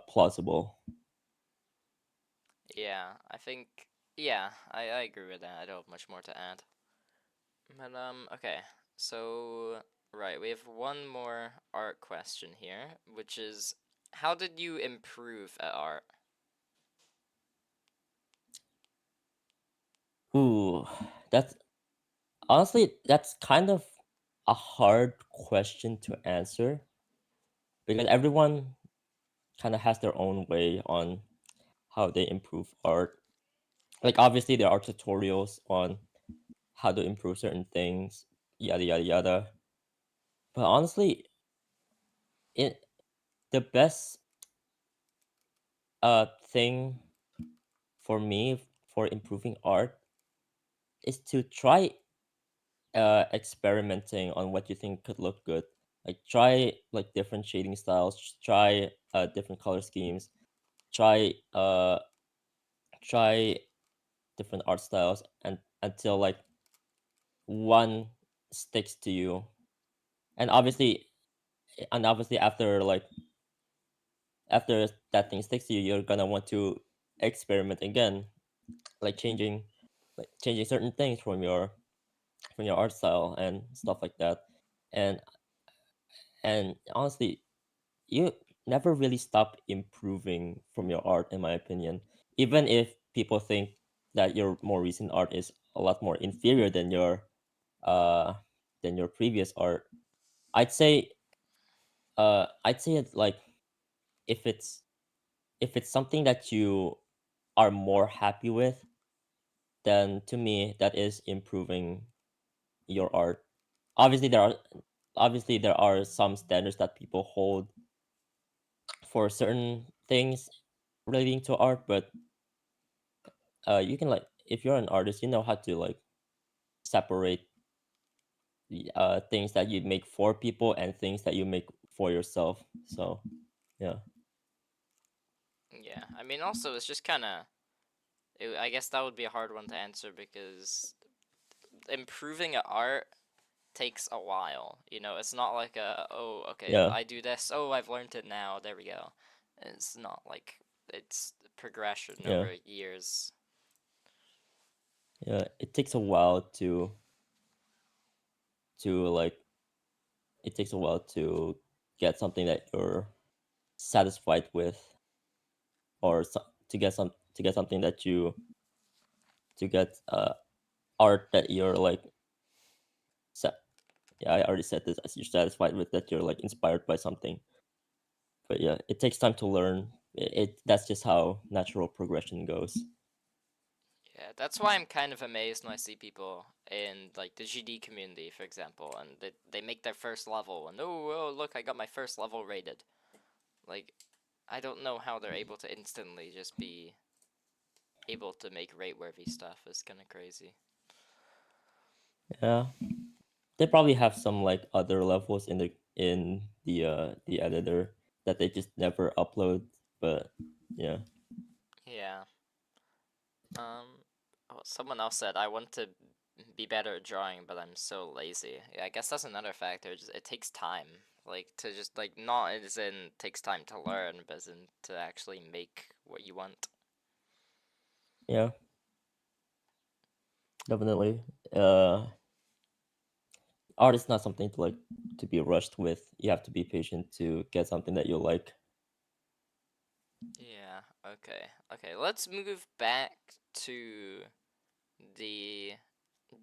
plausible. Yeah, I think yeah, I agree with that. I don't have much more to add. But okay. So right, we have one more art question here, which is how did you improve at art? Ooh, that's honestly that's kind of a hard question to answer because everyone kind of has their own way on how they improve art. Like obviously there are tutorials on how to improve certain things, yada yada yada. But honestly, it the best thing for me for improving art is to try experimenting on what you think could look good. Like try like different shading styles, try different color schemes, try try different art styles and until like one sticks to you. And obviously after that thing sticks to you, you're gonna want to experiment again, like changing certain things from your art style and stuff like that. And and honestly, you never really stop improving from your art, in my opinion. Even if people think that your more recent art is a lot more inferior uh than your previous art, I'd say I'd say it's like if it's if it's something that you are more happy with, then to me that is improving your art. Obviously there are obviously there are some standards that people hold for certain things relating to art, but you can like if you're an artist, you know how to like separate the things that you make for people and things that you make for yourself. So yeah. Yeah, I mean, also it's just kind of. I guess that would be a hard one to answer because improving at art takes a while. You know, it's not like oh, okay, Yeah, I do this. Oh, I've learned it now. There we go. It's not like it's progression yeah, over years. yeah. It takes a while to like. It takes a while to get something that you're satisfied with, or to get something that you to get art that you're like. Sa- yeah, I already said this. As you're satisfied with that, you're like inspired by something. But yeah, it takes time to learn. It that's just how natural progression goes. Yeah, that's why I'm kind of amazed when I see people in like the GD community, for example, and they make their first level, and oh look, I got my first level rated. Like, I don't know how they're able to instantly just be able to make rate worthy stuff. It's kind of crazy. Yeah, they probably have some like other levels in the editor that they just never upload. But yeah, Yeah. Oh, someone else said I want to be better at drawing, but I'm so lazy. Yeah, I guess that's another factor. Just, it takes time. Like to just like not as in takes time to learn, but as in to actually make what you want. yeah, definitely. Uh, Art is not something to like to be rushed with. You have to be patient to get something that you like. Yeah. Okay. Okay. Let's move back to the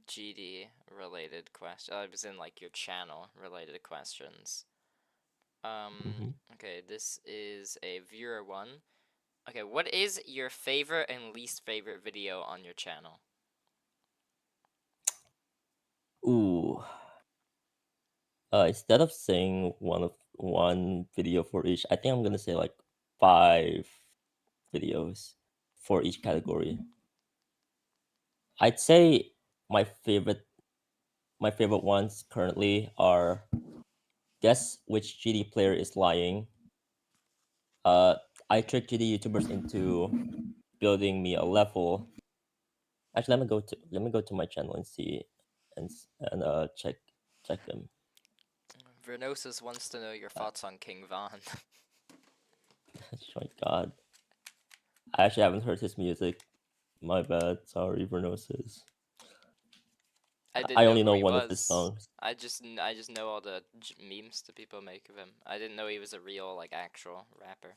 GD related question. I was in like your channel related questions. Hmm. Okay, this is a viewer one. Okay, what is your favorite and least favorite video on your channel? Ooh. Instead of saying one video for each, I think I'm gonna say like 5 videos for each category. I'd say my favorite my favorite ones currently are guess which GD player is lying. Uh, I tricked GD YouTubers into building me a level. Actually, let me go to my channel and see and check them. Vernosis wants to know your thoughts on King Von. Oh my God, I actually haven't heard his music. My bad. Sorry, Vernosis. I I didn't know only who know he one of his was. songs. I just know all the memes that people make of him. I didn't know he was a real like actual rapper.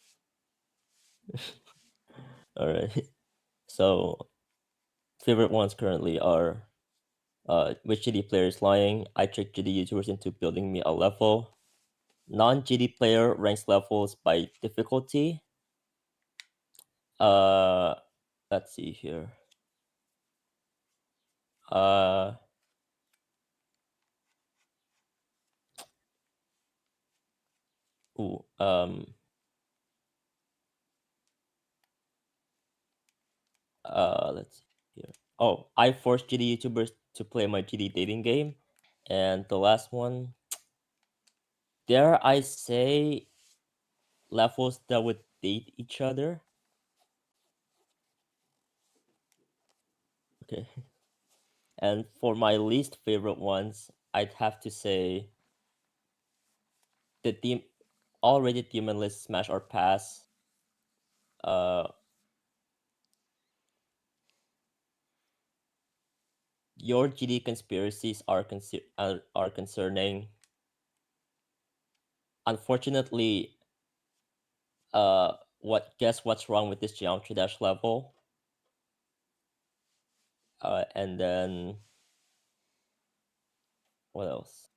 All right. So favorite ones currently are which GD player is lying. I tricked GD YouTubers into building me a level. Non-GD player ranks levels by difficulty. Uh, let's see here. Uh, ooh, let's see here. Oh, I forced GD YouTubers to play my GD dating game, and the last one, dare I say, levels that would date each other. Okay, and for my least favorite ones, I'd have to say the already demonless smash or pass. Uh, your GD conspiracies are concerning. Unfortunately, guess what's wrong with this geometry dash level? And then what else?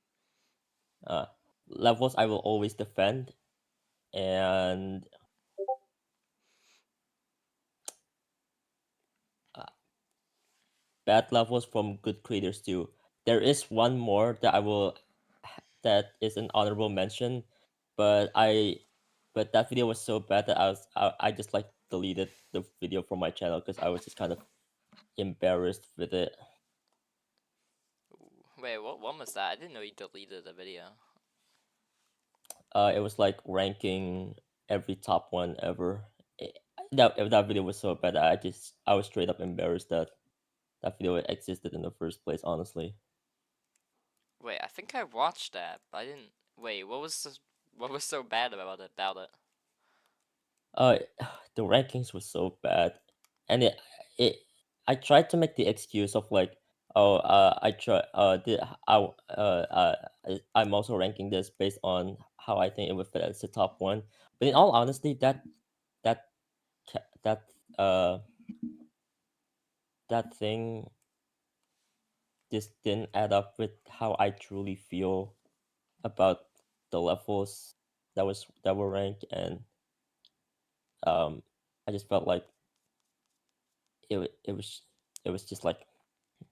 Uh, Levels I will always defend, and uh, bad levels from good creators too. There is one more that that is an honorable mention, but that video was so bad that I just like deleted the video from my channel because I was just kind of embarrassed with it. Ooh, wait, what one was that? I didn't know he deleted the video. It was like ranking every top one ever. that video was so bad. I was straight up embarrassed that that video existed in the first place. Honestly, Wait, I think I watched that, but I didn't. Wait, what was so bad about it? uh, the rankings were so bad, and it I tried to make the excuse of like, oh, I try I'm also ranking this based on how I think it would fit as the top one. But in all honesty, that that that thing just didn't add up with how I truly feel about the levels that were ranked, and um, I just felt like it was just like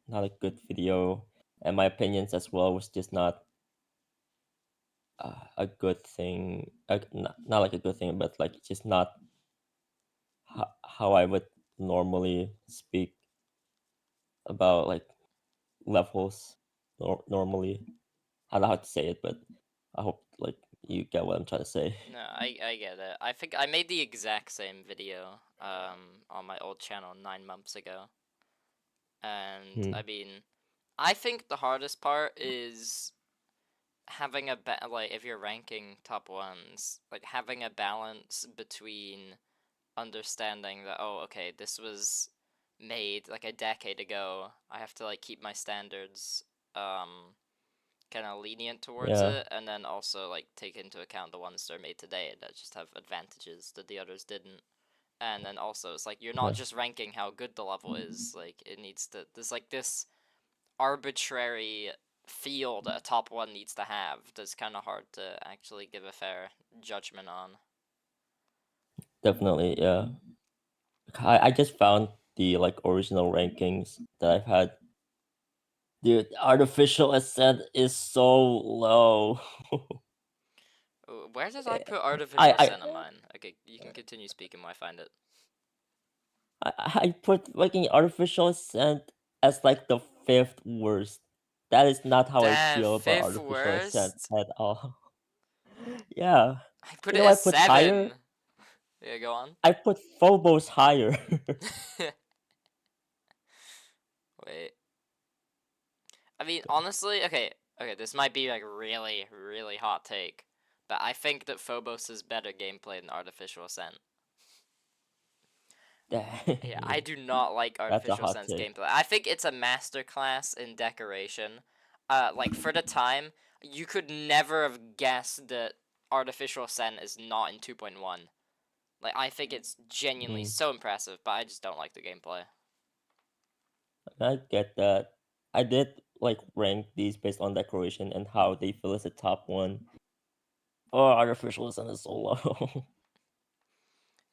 not a good video, and my opinions as well was just not a good thing. Not like a good thing, but like just not how I would normally speak about like levels normally. I don't know how to say it, but I hope like you get what I'm trying to say. No, I get it. I think I made the exact same video on my old channel 9 months ago, and Hmm. I mean, I think the hardest part is having like if you're ranking top ones, like having a balance between understanding that, oh, okay, this was made like a decade ago. I have to like keep my standards kind of lenient towards Yeah, it, and then also like take into account the ones that are made today that just have advantages that the others didn't. And then also it's like you're not yeah, just ranking how good the level is, like it needs to, there's like this arbitrary feel that a top one needs to have that's kind of hard to actually give a fair judgment on. definitely. Yeah, I just found the like original rankings that I've had. Dude, artificial ascent is so low. Where did I put I artificial I scent on mine? Okay, you can continue speaking while I find it. I put fucking artificial ascent as like the fifth worst. That is not how I Damn, feel about fifth artificial ascent worst? at all. Yeah. I put You it know I as put higher? 7. Yeah, go on. I put Phobos higher. Wait. I mean, honestly, okay, this might be like really, really hot take, but I think that Phobos is better gameplay than Artificial Ascent. Yeah, I do not like That's a Artificial hot Ascent's take. gameplay. I think it's a masterclass in decoration. Like for the time, you could never have guessed that Artificial Ascent is not in 2.1. Like I think it's genuinely Mm, so impressive, but I just don't like the gameplay. I get that. I did like rank these based on decoration and how they feel as the top one. Oh, artificial ascent is so low.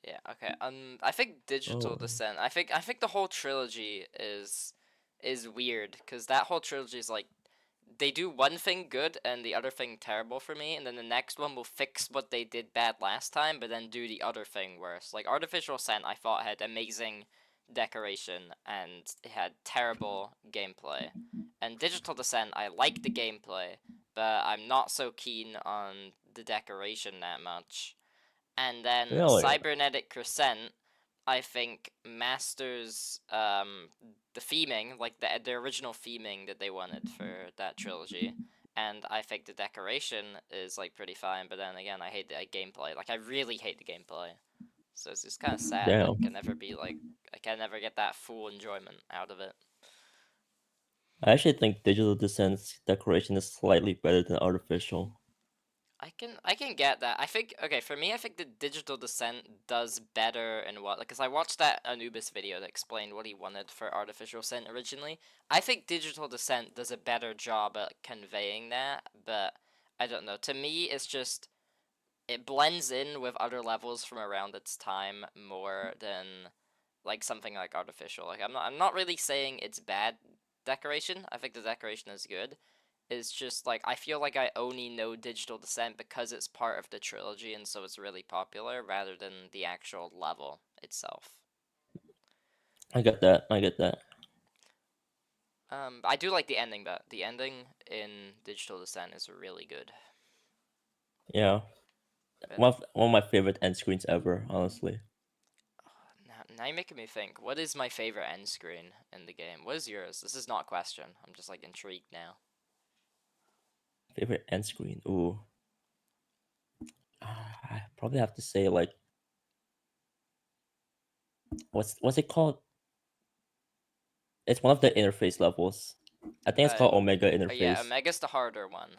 Yeah, okay. I think Digital Oh, Descent. I think the whole trilogy is weird because that whole trilogy is like they do one thing good and the other thing terrible for me, and then the next one will fix what they did bad last time, but then do the other thing worse. Like Artificial Ascent, I thought had amazing decoration and it had terrible gameplay. And Digital Descent, I like the gameplay, but I'm not so keen on the decoration that much. And then really? Cybernetic Crescent, I think masters the theming, like the original theming that they wanted for that trilogy. And I think the decoration is like pretty fine, but then again, I hate the gameplay. Like I really hate the gameplay. So it's just kind of sad that Damn. it can never be like I can never get that full enjoyment out of it. I actually think digital descent's decoration is slightly better than artificial. I can get that. I think okay for me. I think the Digital Descent does better in what, because I watched that Anubis video that explained what he wanted for Artificial Descent originally. I think Digital Descent does a better job at conveying that, but I don't know. To me, it's just it blends in with other levels from around its time more than like something like Artificial. Like I'm not really saying it's bad decoration. I think the decoration is good. It's just like I feel like I only know Digital Descent because it's part of the trilogy and so it's really popular rather than the actual level itself. I get that. I get that. I do like the ending, but the ending in Digital Descent is really good. Yeah. But One of my favorite end screens ever, honestly. Now you're making me think. What is my favorite end screen in the game? What is yours? This is not a question. I'm just like intrigued now. Favorite end screen? Ooh, I probably have to say like what's it called? It's one of the interface levels. I think it's Uh, called Omega oh yeah, interface. Omega's the harder one.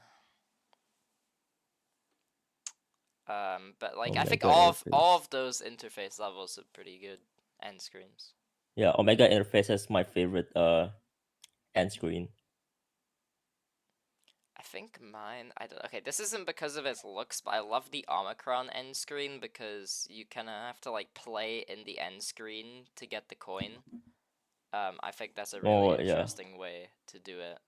But like I think Omega all interface. of those interface levels are pretty good end screens. Yeah, Omega interface is my favorite end screen. I think mine. I don't. Okay, this isn't because of its looks, but I love the Omicron end screen because you kind of have to like play in the end screen to get the coin. I think that's a really Oh yeah, interesting way to do it.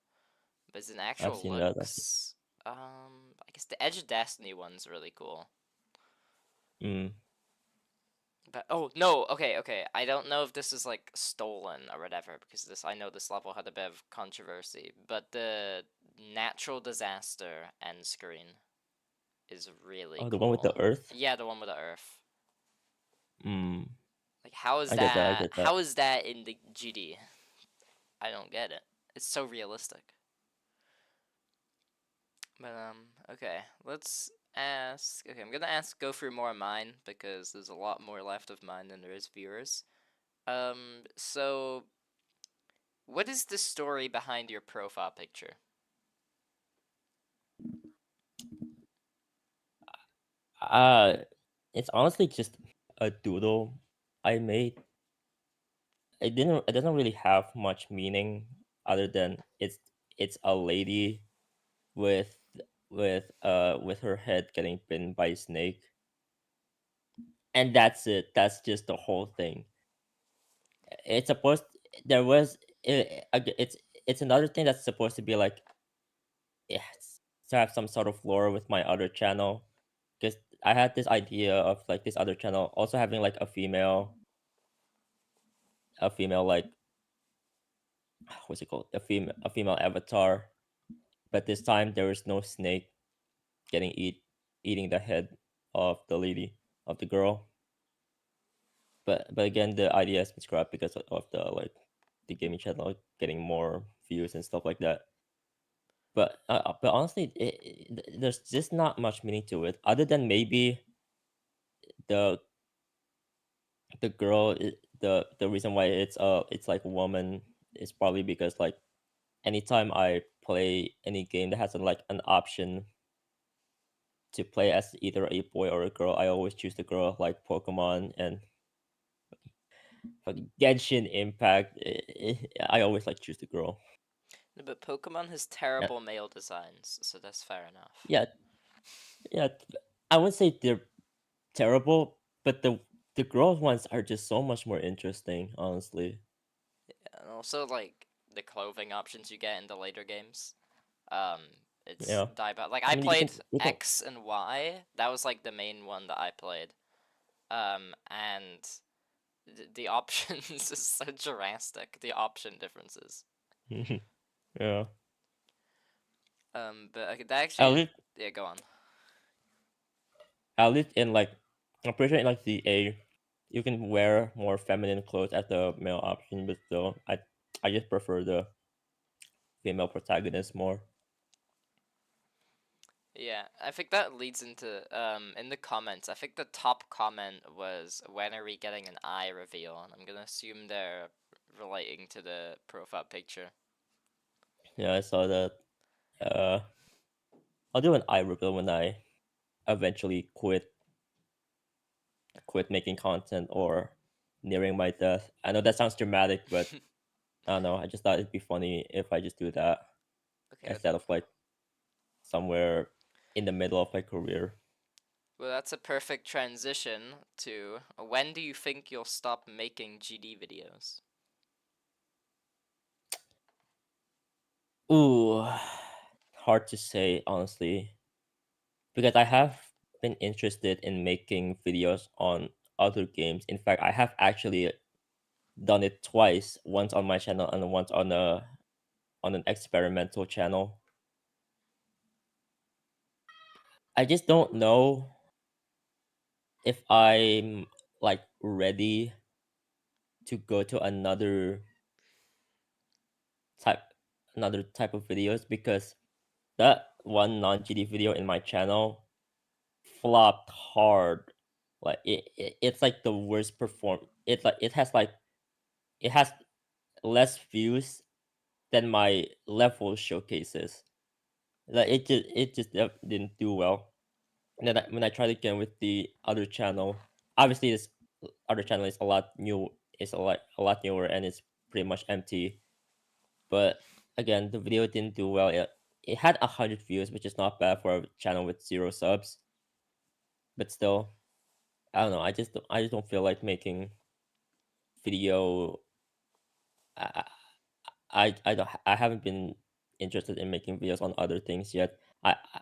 But as in I've actual seen that. I've seen. looks, I guess the Edge of Destiny one's really cool. Mm. But oh no, okay. I don't know if this is like stolen or whatever because this I know this level had a bit of controversy, but the natural disaster end screen is really Oh, the one with cool. the Earth. Yeah, the one with the Earth. Mm. Like how is I get that. I that get that. how is that in the GD? I don't get it. It's so realistic. But okay, let's ask. Okay, I'm gonna go through more of mine because there's a lot more left of mine than there is viewers. So what is the story behind your profile picture? Uh, it's honestly just a doodle I made. It doesn't really have much meaning other than it's a lady with with her head getting bitten by a snake, and that's it. That's just the whole thing. It's supposed there was it's another thing that's supposed to be like, yes, to have some sort of lore with my other channel, because I had this idea of like this other channel also having like a female like what's it called, a female avatar, but this time there is no snake getting eating the head of the lady, of the girl. But again, the idea has been scrapped because of the like the gaming channel getting more views and stuff like that. But honestly, there's just not much meaning to it other than maybe the girl the reason why it's like a woman is probably because like anytime I play any game that has like an option to play as either a boy or a girl, I always choose the girl, like Pokemon and fucking Genshin Impact. I always like choose the girl. No, but Pokemon has Yeah, terrible male designs, so that's fair enough. yeah, yeah. I wouldn't say they're terrible, but the girl ones are just so much more interesting, honestly. And also like the clothing options you get in the later games. Um, it's Yeah, diabolical. Like I I mean played you can. X and Y. That was like the main one that I played. And the options is so drastic. The option differences. Yeah, But that at actually, least yeah, go on. at least in like I'm pretty sure in like the A, you can wear more feminine clothes as the male option, but still, I just prefer the female protagonist more. Yeah, I think that leads into in the comments. I think the top comment was when are we getting an eye reveal, and I'm gonna assume they're relating to the profile picture. Yeah, I saw that. Uh, I'll do an eye reveal when I eventually quit making content or nearing my death. I know that sounds dramatic, but I don't know. I just thought it'd be funny if I just do that Okay, instead of like somewhere in the middle of my career. well that's a perfect transition to when do you think you'll stop making GD videos? Ooh, hard to say honestly, because I have been interested in making videos on other games. In fact, I have actually done it twice, once on my channel and once on an experimental channel. I just don't know if I'm like ready to go to type another type of videos because that one non-GD video in my channel flopped hard. Like it's like the worst perform. It has less views than my level showcases. Like it just didn't do well. And then when I tried again with the other channel, obviously this other channel is a lot newer and it's pretty much empty. But again, the video didn't do well. It had 100 views, which is not bad for a channel with 0 subs. But still, I don't know. I just don't feel like making video. I I haven't been interested in making videos on other things yet.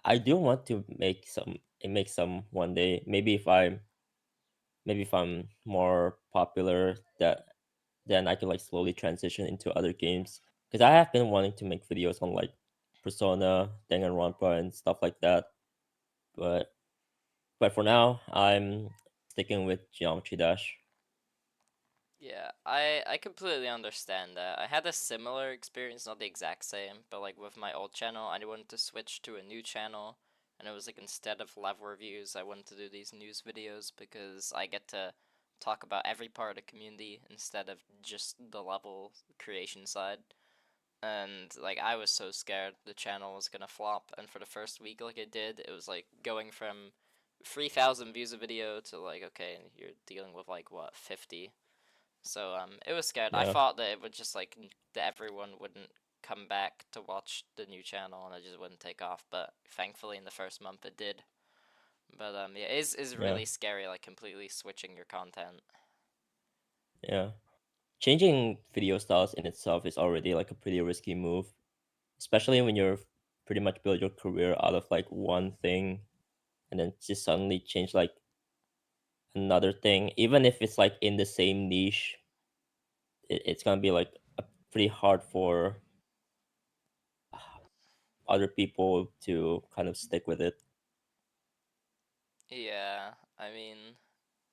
I do want to make some one day. Maybe if I'm more popular, that then I can like slowly transition into other games. Because I have been wanting to make videos on like Persona, Danganronpa, and stuff like that. But for now, I'm sticking with Geometry Dash. Yeah, I completely understand that. I had a similar experience, not the exact same, but like with my old channel, I wanted to switch to a new channel, and it was like instead of level reviews, I wanted to do these news videos because I get to talk about every part of the community instead of just the level creation side. And like I was so scared the channel was gonna flop, and for the first week like it did, it was like going from 3,000 views a video to like okay, you're dealing with like what 50. So it was scared. I Yeah, thought that it would just like that everyone wouldn't come back to watch the new channel and it just wouldn't take off. But thankfully, in the first month, it did. But yeah, it is yeah, really scary, like completely switching your content. yeah. Changing video styles in itself is already like a pretty risky move, especially when you're pretty much build your career out of like one thing and then just suddenly change like another thing, even if it's like in the same niche, it's gonna be like pretty hard for other people to kind of stick with it. Yeah, I mean,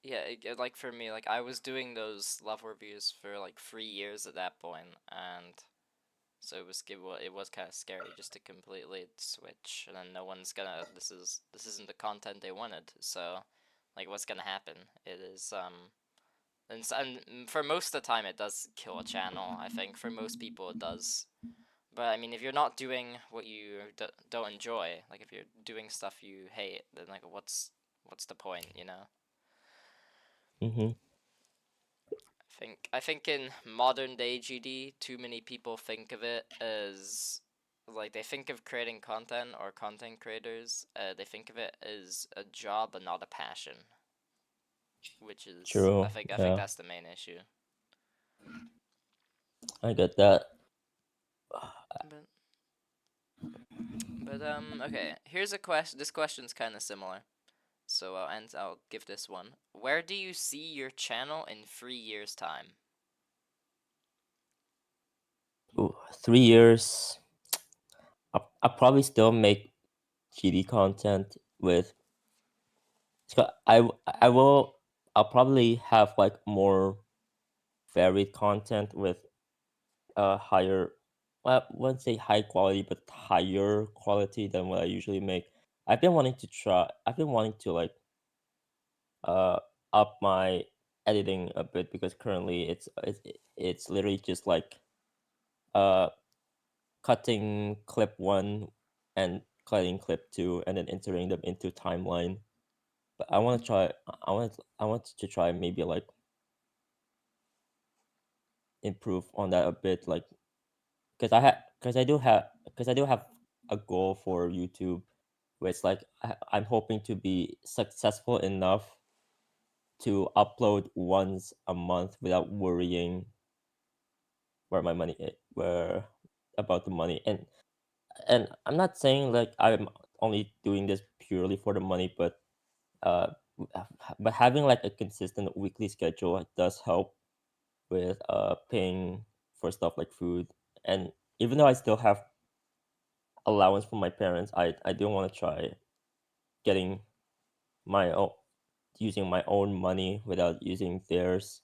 yeah, like for me, like I was doing those love reviews for like 3 years at that point, and so it was kind of scary just to completely switch, and then no one's gonna. This isn't the content they wanted. So, like, what's gonna happen? It is and for most of the time it does kill a channel. I think for most people it does. But I mean, if you're not doing what you don't enjoy, like if you're doing stuff you hate, then like what's the point, you know? Hmm. I think in modern day GD, too many people think of it as like they think of creating content or content creators. They think of it as a job and not a passion, which is True. I think Yeah, that's the main issue. I get that. But okay. Here's a question. This question's kind of similar, so I'll give this one. Where do you see your channel in 3 years' time? Ooh, 3 years. I'll probably still make GD content with. So I will. I'll probably have like more varied content with higher. Well, I wouldn't say high quality, but higher quality than what I usually make. I've been wanting to like uh up my editing a bit because currently it's literally just like uh cutting clip one and cutting clip two and then entering them into timeline. But I want to try maybe like improve on that a bit, like because I do have a goal for YouTube where it's like I'm hoping to be successful enough to upload once a month without worrying where about the money. And I'm not saying like I'm only doing this purely for the money, uh but having like a consistent weekly schedule does help with paying for stuff like food. And even though I still have allowance from my parents, I do want to try getting my own using my own money without using theirs.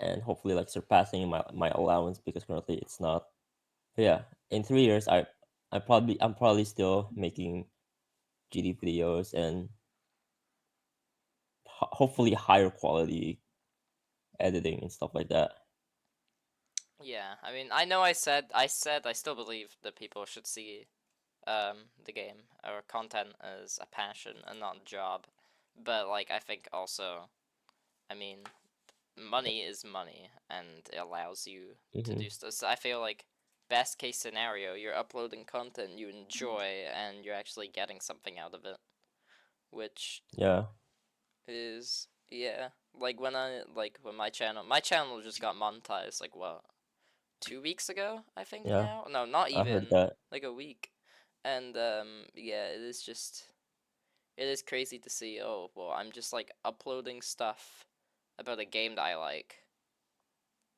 and hopefully like surpassing my allowance, because currently it's not. But yeah, in 3 years I'm probably still making GD videos, and hopefully higher quality editing and stuff like that. Yeah, I mean, I know I still believe that people should see the game or content as a passion and not a job. But like I think also, I mean, money is money and it allows you to Hmm. do stuff. So I feel like best case scenario, you're uploading content you enjoy and you're actually getting something out of it, which Yeah, is yeah. Like when my channel just got monetized like what 2 weeks ago, I think yeah, now. No, not I heard even that. like a week, and yeah, it is crazy to see. Oh well, I'm just like uploading stuff about a game that I like,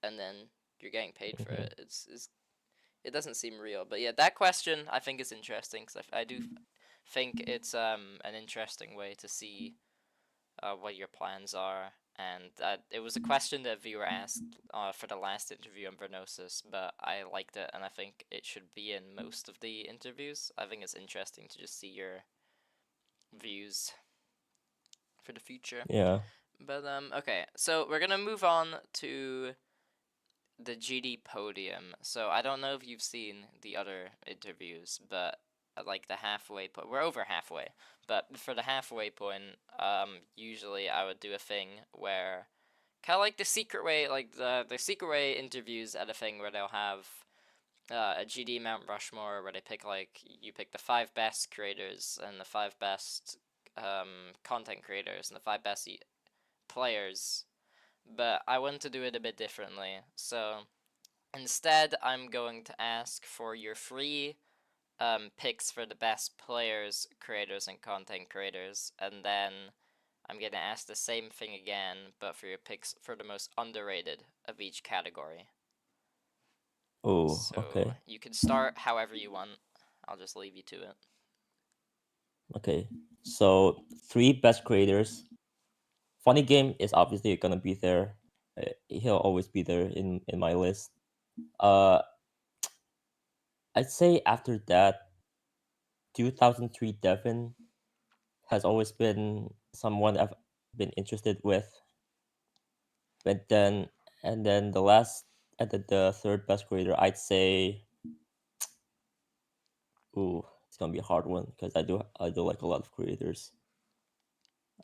and then you're getting paid for Hmm. it. It doesn't seem real, but yeah, that question I think is interesting because I do think it's an interesting way to see what your plans are. And it was a question that a viewer asked for the last interview on Vernosis, but I liked it, and I think it should be in most of the interviews. I think it's interesting to just see your views for the future. Yeah. But okay, so we're gonna move on to the GD podium. So I don't know if you've seen the other interviews, but like the halfway point, we're over halfway. But for the halfway point, usually I would do a thing where kind of like the secret way, like the secret way interviews at a thing where they'll have a GD Mount Rushmore where they pick like you pick the 5 best creators and the 5 best content creators and the 5 best players. But I want to do it a bit differently. So instead, I'm going to ask for your free picks for the best players, creators, and content creators, and then I'm gonna ask the same thing again, but for your picks for the most underrated of each category. Oh, So okay. you can start however you want. I'll just leave you to it. Okay. So 3 best creators. Funny Game is obviously gonna be there. He'll always be there in my list. Uh, I'd say after that, 2003 Devon has always been someone I've been interested with. But then, and then the last, and the third best creator, I'd say, ooh, it's gonna be a hard one because I do like a lot of creators.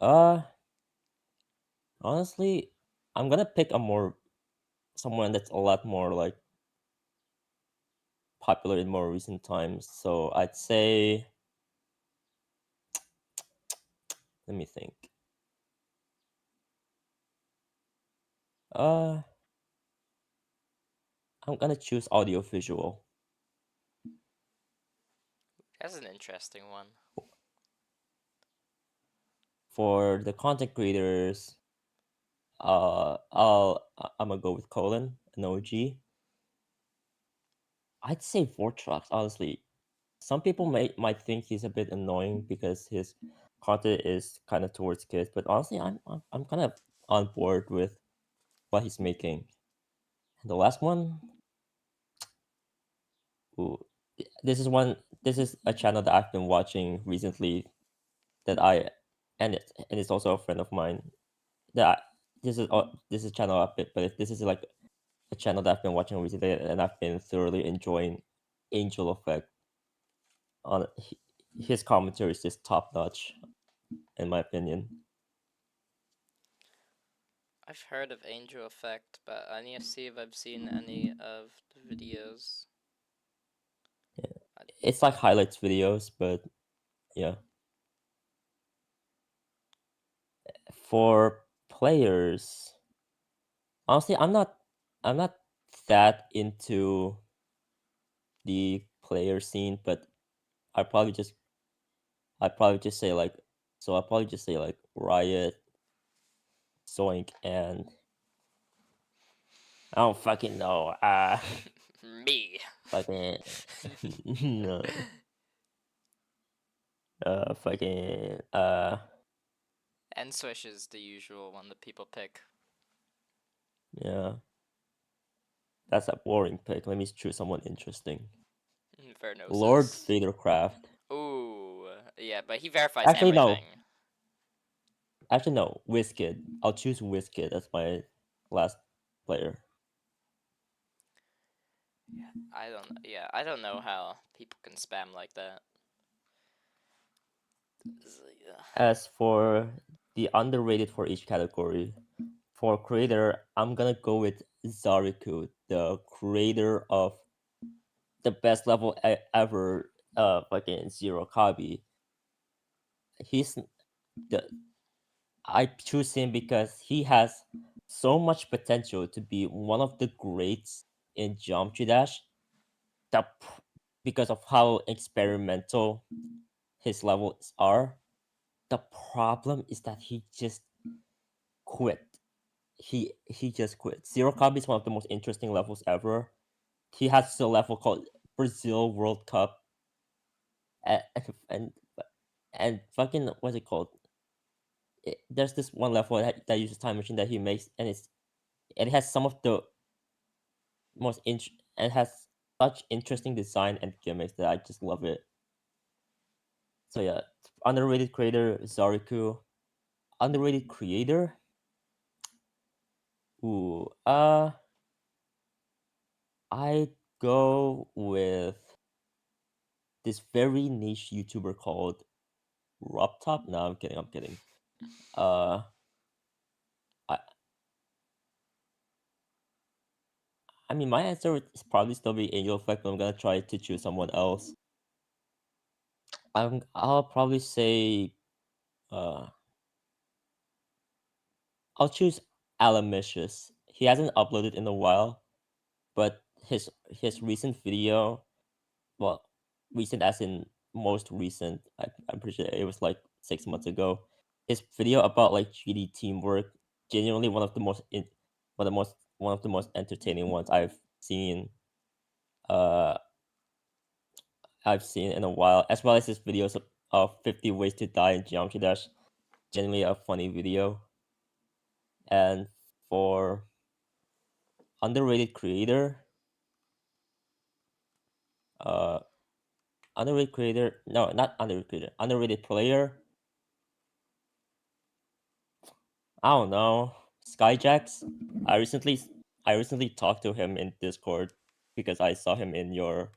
Uh, Honestly, I'm gonna pick someone that's a lot more like popular in more recent times. So I'd say, let me think. Uh, I'm gonna choose audiovisual. That's an interesting one. For the content creators, I'm gonna go with Colin, an OG. I'd say Vortrax, honestly. Some people might think he's a bit annoying because his content is kind of towards kids, but honestly, I'm kind of on board with what he's making. And the last one, ooh, this is one. This is a channel that I've been watching recently. That I and it's also a friend of mine. That I, this is channel I've been, but this is like a channel that I've been watching recently, and I've been thoroughly enjoying Angel Effect. On his commentary is just top notch, in my opinion. I've heard of Angel Effect, but I need to see if I've seen any of the videos. Yeah. It's like highlights videos, but yeah. For players, honestly, I'm not that into the player scene, but I probably just I probably just say like I'll probably just say like Riot, Zoink, and I don't fucking know. Me. Fucking no, fucking And Swish is the usual one that people pick. Yeah. That's a boring pick. Let me choose someone interesting. Lord Infernosis. Vadercraft. Ooh, yeah, but he verifies Actually, everything. no. Actually, no. Wizkid. I'll choose Wizkid as my last player. I don't know how people can spam like that. As for the underrated for each category, for creator, I'm gonna go with Zariku, the creator of the best level ever, fucking Zero Kabi. He's the I choose him because he has so much potential to be one of the greats in Geometry Dash. That because of how experimental his levels are. The problem is that he just quit. He just quit. Zero Cub is one of the most interesting levels ever. He has a level called Brazil World Cup, and and, and fucking what's it called? There's this one level that uses time machine that he makes, and it has some of the most and has such interesting design and gimmicks that I just love it. So yeah, underrated creator Zariku, underrated creator. Ooh, I go with this very niche YouTuber called Top. No, I'm kidding. I'm kidding. Uh, I I mean, my answer would probably still be Angel Effect, but I'm gonna try to choose someone else. I'll probably say uh I'll choose Alamicious. He hasn't uploaded in a while, but his recent video, well, recent as in most recent. I'm pretty sure it was like 6 months ago. His video about like GD teamwork, genuinely one of the most entertaining ones Uh, I've seen in a while, as well as his videos of 50 ways to die in Geometry Dash. Genuinely a funny video. And for underrated creator, uh, underrated creator, no, not underrated creator, underrated player. I don't know. Skyjacks. I recently I recently talked to him in Discord because I saw him in your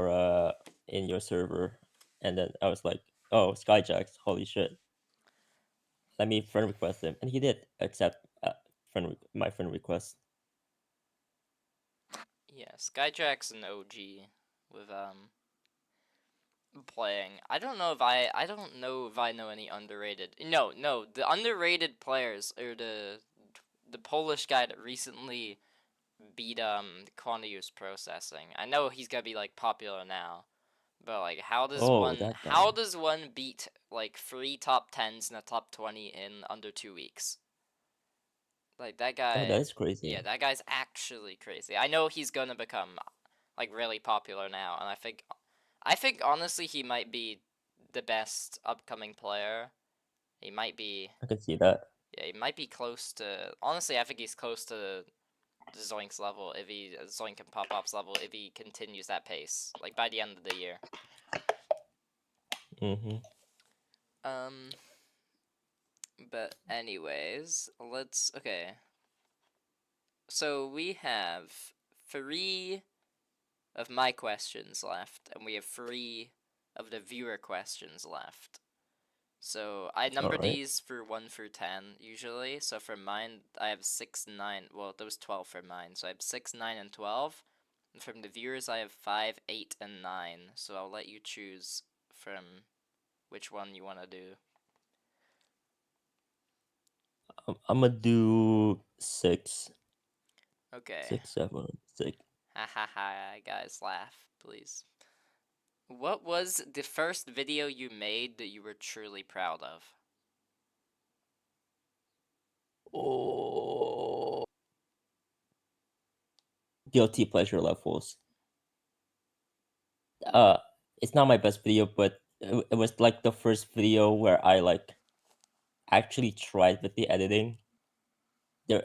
uh in your server, and then I was like, "Oh, Skyjacks! Holy shit! Let me friend request him," and he did accept my friend request. Yeah, Skyjack's an OG with playing. I don't know if I know any underrated. No, the underrated players are the Polish guy that recently beat Quantius processing. I know he's gonna be like popular now, but like Oh, that how guy. does one beat like 3 top 10s and a top 20 in under 2 weeks? Like that Oh, that guy, is yeah, crazy. that guy's actually crazy. I know he's gonna become like really popular now, and I think honestly he might be the best upcoming player. He might be, I can see that. yeah, he might be close to. Honestly, I think he's close to Zoink's level if he Zoink and Pop Pop's level if he continues that pace, like by the end of the year. Mm-hmm. Um, but anyways, let's okay. So we have 3 of my questions left, and we have 3 of the viewer questions left. So I All number right. these for 1 through 10 usually. So for mine, I have 6, 9. Well, there was 12 for mine. So I have 6, 9, and 12. And from the viewers, I have 5, 8, and 9. So I'll let you choose from which one you want to do. I'm gonna do six, Okay. 6, 7, 6. Ha ha ha, guys, laugh, please. What was the first video you made that you were truly proud of? Oh, guilty pleasure levels. Uh, it's not my best video, but it was like the first video where I like actually tried with the editing. There,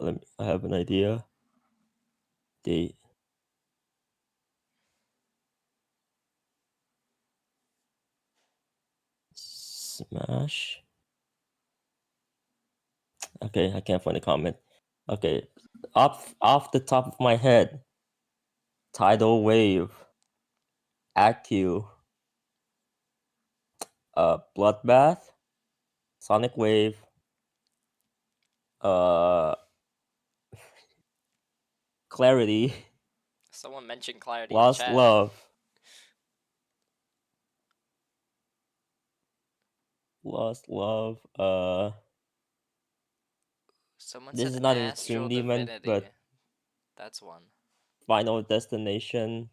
I have an idea. Date. Smash. Okay, I can't find a comment. Okay, off the top of my head, tidal wave, AQ, bloodbath, sonic wave, uh, clarity, Someone mentioned clarity in lost chat. love, lost love. Someone This said is not an extreme astral demon, divinity. but That's one. final destination.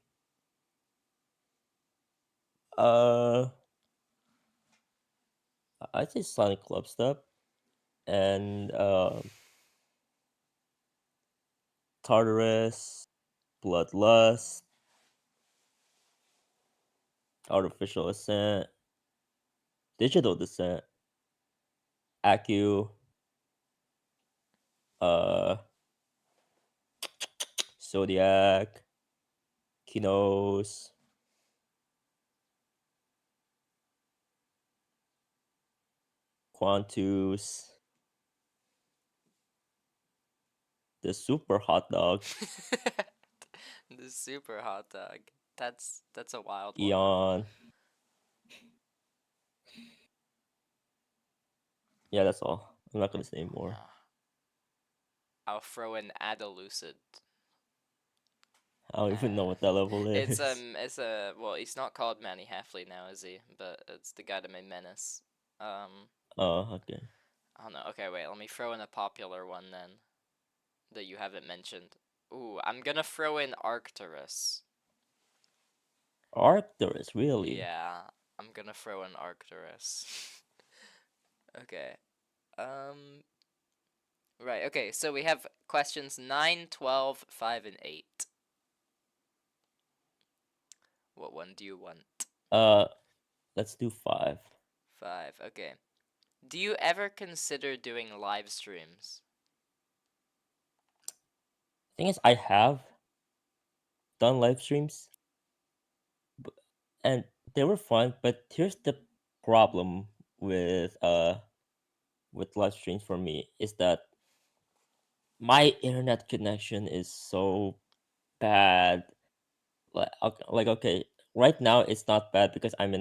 Uh, I say sonic club step and Tartarus, bloodlust, artificial ascent, digital descent, AQ, uh, Zodiac, Kinos, Quantus, the super hot dog, The super hot dog. That's a wild one. Eon. Yeah, that's all. I'm not gonna say more. I'll throw in Adelucid. I don't even know what that level It's is. it's a well, he's not called Manny Halfley now, is he? But it's the guy that made Menace. Oh, okay. I don't know. Okay, wait. Let me throw in a popular one then that you haven't mentioned. Ooh, I'm gonna throw in Arcturus. Arcturus, really? Yeah, I'm gonna throw in Arcturus. Okay. Um. Right. Okay. So we have questions 9, 12, 5, and 8. What one do you want? Uh, let's do 5. 5. Okay. Do you ever consider doing live streams? Thing is, I have done live streams, and they were fun. But here's the problem with live streams for me is that my internet connection is so bad. Okay, right now it's not bad because I'm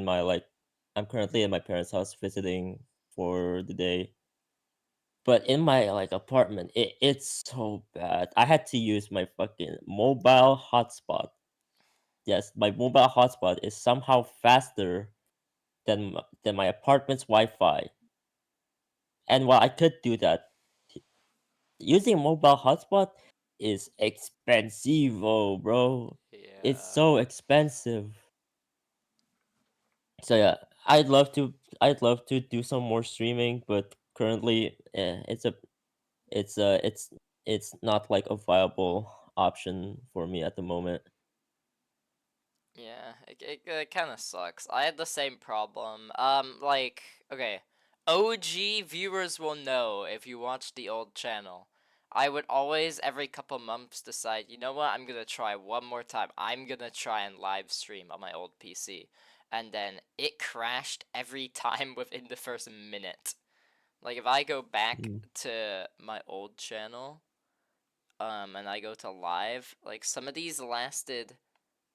currently in my parents' house visiting for the day. But in my apartment, it's so bad. I had to use my fucking mobile hotspot. Yes, my mobile hotspot is somehow faster than my apartment's Wi-Fi. And while I could do that, using mobile hotspot is expensive, bro. It's Yeah. so expensive. So yeah, I'd love to do some more streaming, but currently, it's it's not like a viable option for me at the moment. Yeah, it kind of sucks. I had the same problem. Like, okay, OG viewers will know if you watch the old channel. I would always, every couple months, decide, you know what, I'm gonna try one more time. I'm gonna try and live stream on my old PC. And then it crashed every time within the first minute. Like, if I go back Mm. to my old channel, and I go to live, like, some of these lasted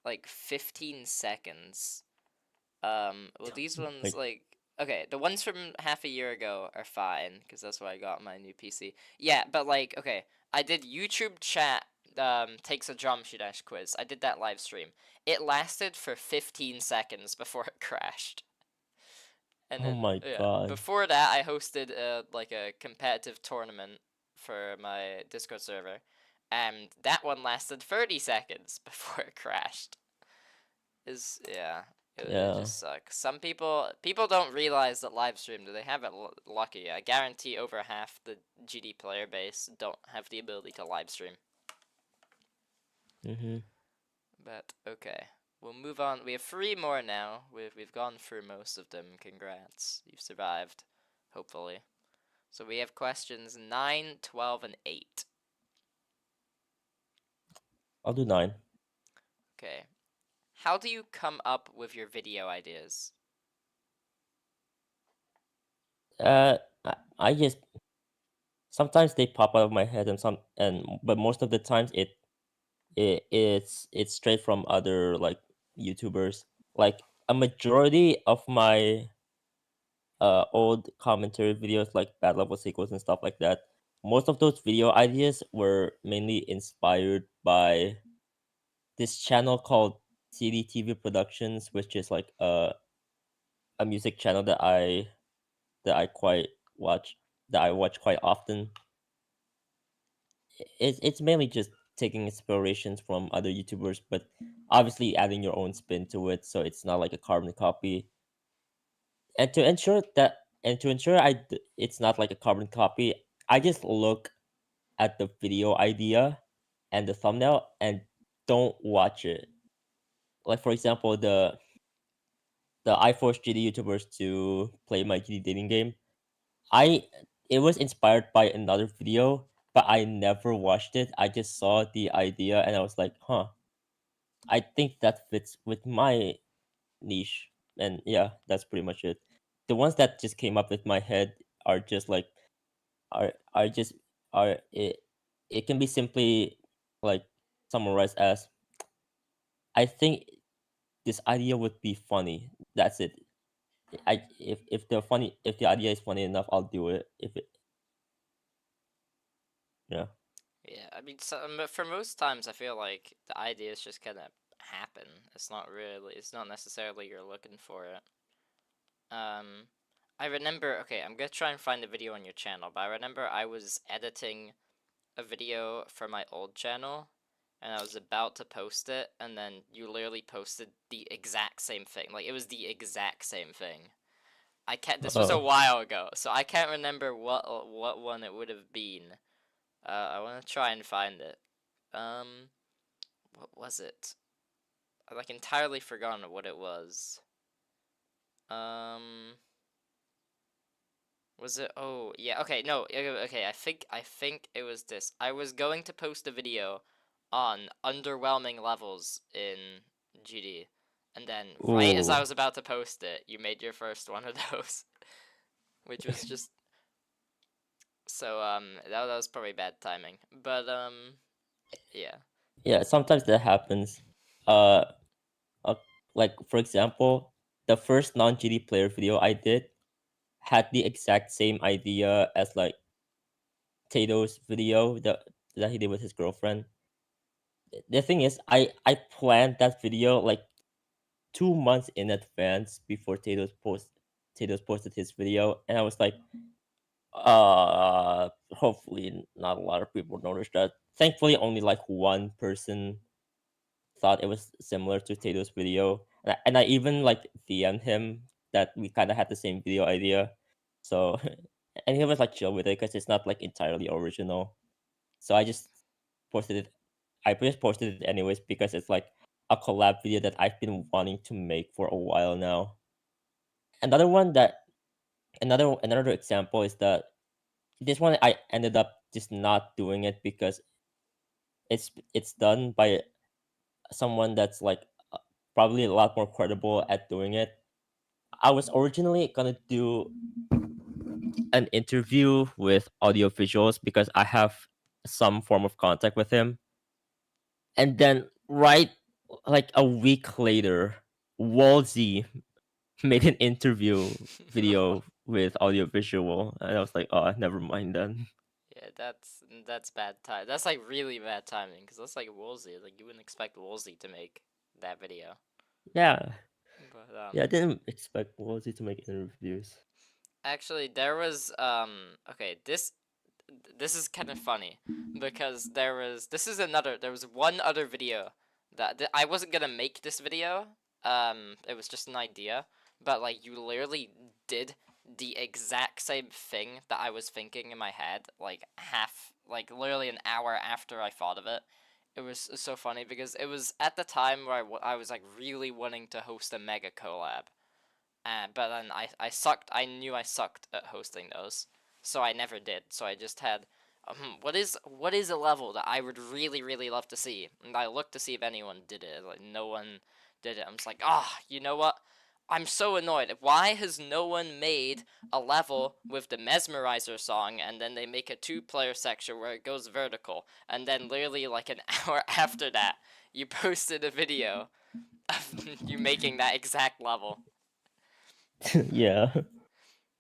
like 15 seconds. Well, these ones, Like, like, okay, the ones from half a year ago are fine, because that's where I got my new PC. Yeah, but, like, okay, I did YouTube chat, takes a Geometry Dash quiz. I did that live stream. It lasted for 15 seconds before it crashed. And oh then, my yeah, god. before that, I hosted, like, a competitive tournament for my Discord server. And that one lasted 30 seconds before it crashed. Is yeah, it Yeah. just sucks. Some people don't realize that live stream, do they have it lucky. I guarantee over half the GD player base don't have the ability to live stream. Mhm. But okay, we'll move on. We have 3 more now. We've gone through most of them. Congrats, you've survived, hopefully. So we have questions 9, 12, and 8. I'll do 9. Okay. How do you come up with your video ideas? I just sometimes they pop out of my head but most of the times it's straight from other like YouTubers. Like a majority of my old commentary videos like bad level sequels and stuff like that. Most of those video ideas were mainly inspired by this channel called CDTV Productions, which is like a music channel that I quite watch that I watch quite often. It's mainly just taking inspirations from other YouTubers, but obviously adding your own spin to it, so it's not like a carbon copy. And to ensure it's not like a carbon copy, I just look at the video idea and the thumbnail and don't watch it. Like for example, the I force GD YouTubers to play my GD dating game. I It was inspired by another video, but I never watched it. I just saw the idea and I was like, huh, I think that fits with my niche. And yeah, that's pretty much it. The ones that just came up with my head are just like are just are it can be simply like summarized as I think this idea would be funny. That's it. I if the idea is funny enough, I'll do it. If it yeah. Yeah, I mean, for most times, I feel like the ideas just kind of happen. It's not necessarily you're looking for it. I remember, okay, I'm gonna try and find a video on your channel, but I remember I was editing a video for my old channel, and I was about to post it, and then you literally posted the exact same thing. Like, it was the exact same thing. This was a Oh while ago, so I can't remember what one it would have been. I want to try and find it. Um, what was it? I like entirely forgotten what it was. Um, was it? Oh, yeah. Okay, no. Okay, I think it was this. I was going to post a video on underwhelming levels in GD, and then right as ooh I was about to post it, you made your first one of those, which was just so that was probably bad timing. But yeah. yeah. Sometimes that happens. Uh, uh like for example, the first non GD player video I did had the exact same idea as like Tato's video that he did with his girlfriend. The thing is, I planned that video like 2 months in advance before Tato's posted his video, and I was like, hopefully not a lot of people noticed that. Thankfully, only like one person thought it was similar to Tato's video, and I even like DM'd him that we kind of had the same video idea, so and he was like chill with it because it's not like entirely original. So posted it. I just posted it anyways because it's like a collab video that I've been wanting to make for a while now. Another one that another example is that this one I ended up just not doing it because it's done by someone that's like probably a lot more credible at doing it. I was originally gonna do an interview with audio visuals because I have some form of contact with him. And then right like a week later, Wolsey made an interview video with audio visual, and I was like, oh, never mind then. Yeah, that's bad time. That's like really bad timing because that's like Woolsey. Like you wouldn't expect Woolsey to make that video. Yeah, But yeah, I didn't expect Wolsey to make interviews. actually there was okay, this is kind of funny because there was one other video that I wasn't gonna make this video. It was just an idea, but like you literally did the exact same thing that I was thinking in my head, like literally an hour after I thought of it. It was so funny because it was at the time where I was like really wanting to host a mega collab. But then I sucked. I knew I sucked at hosting those, so I never did. So I just had what is a level that I would really love to see? And I looked to see if anyone did it. Like no one did it. I'm just like, you know what? I'm so annoyed. Why has no one made a level with the Mesmerizer song and then they make a 2-player section where it goes vertical and then literally like an hour after that you posted a video of you making that exact level? Yeah.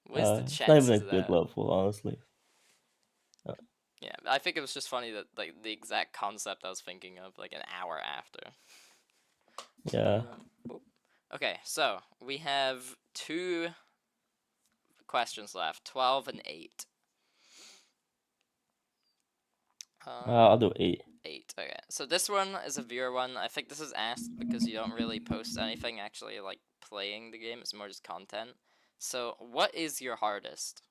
What is the It's not even a chances of good that? level, honestly. Uh, Yeah, I think it was just funny that like the exact concept I was thinking of like an hour after. yeah. Okay, so we have 2 questions left, 12 and 8. I'll do 8. 8. Okay, so this one is a viewer one. I think this is asked because you don't really post anything actually like playing the game. It's more just content. So, what is your hardest?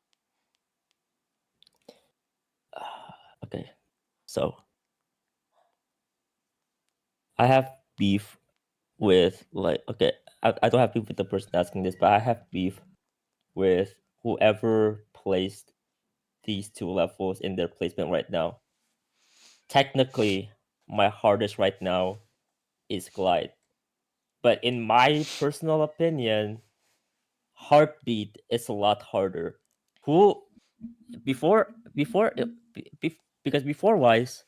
Okay. So I have beef with like okay, I don't have beef with the person asking this, but I have beef with whoever placed these 2 levels in their placement right now. Technically, my hardest right now is glide. But in my personal opinion, heartbeat is a lot harder. Who before because before wise,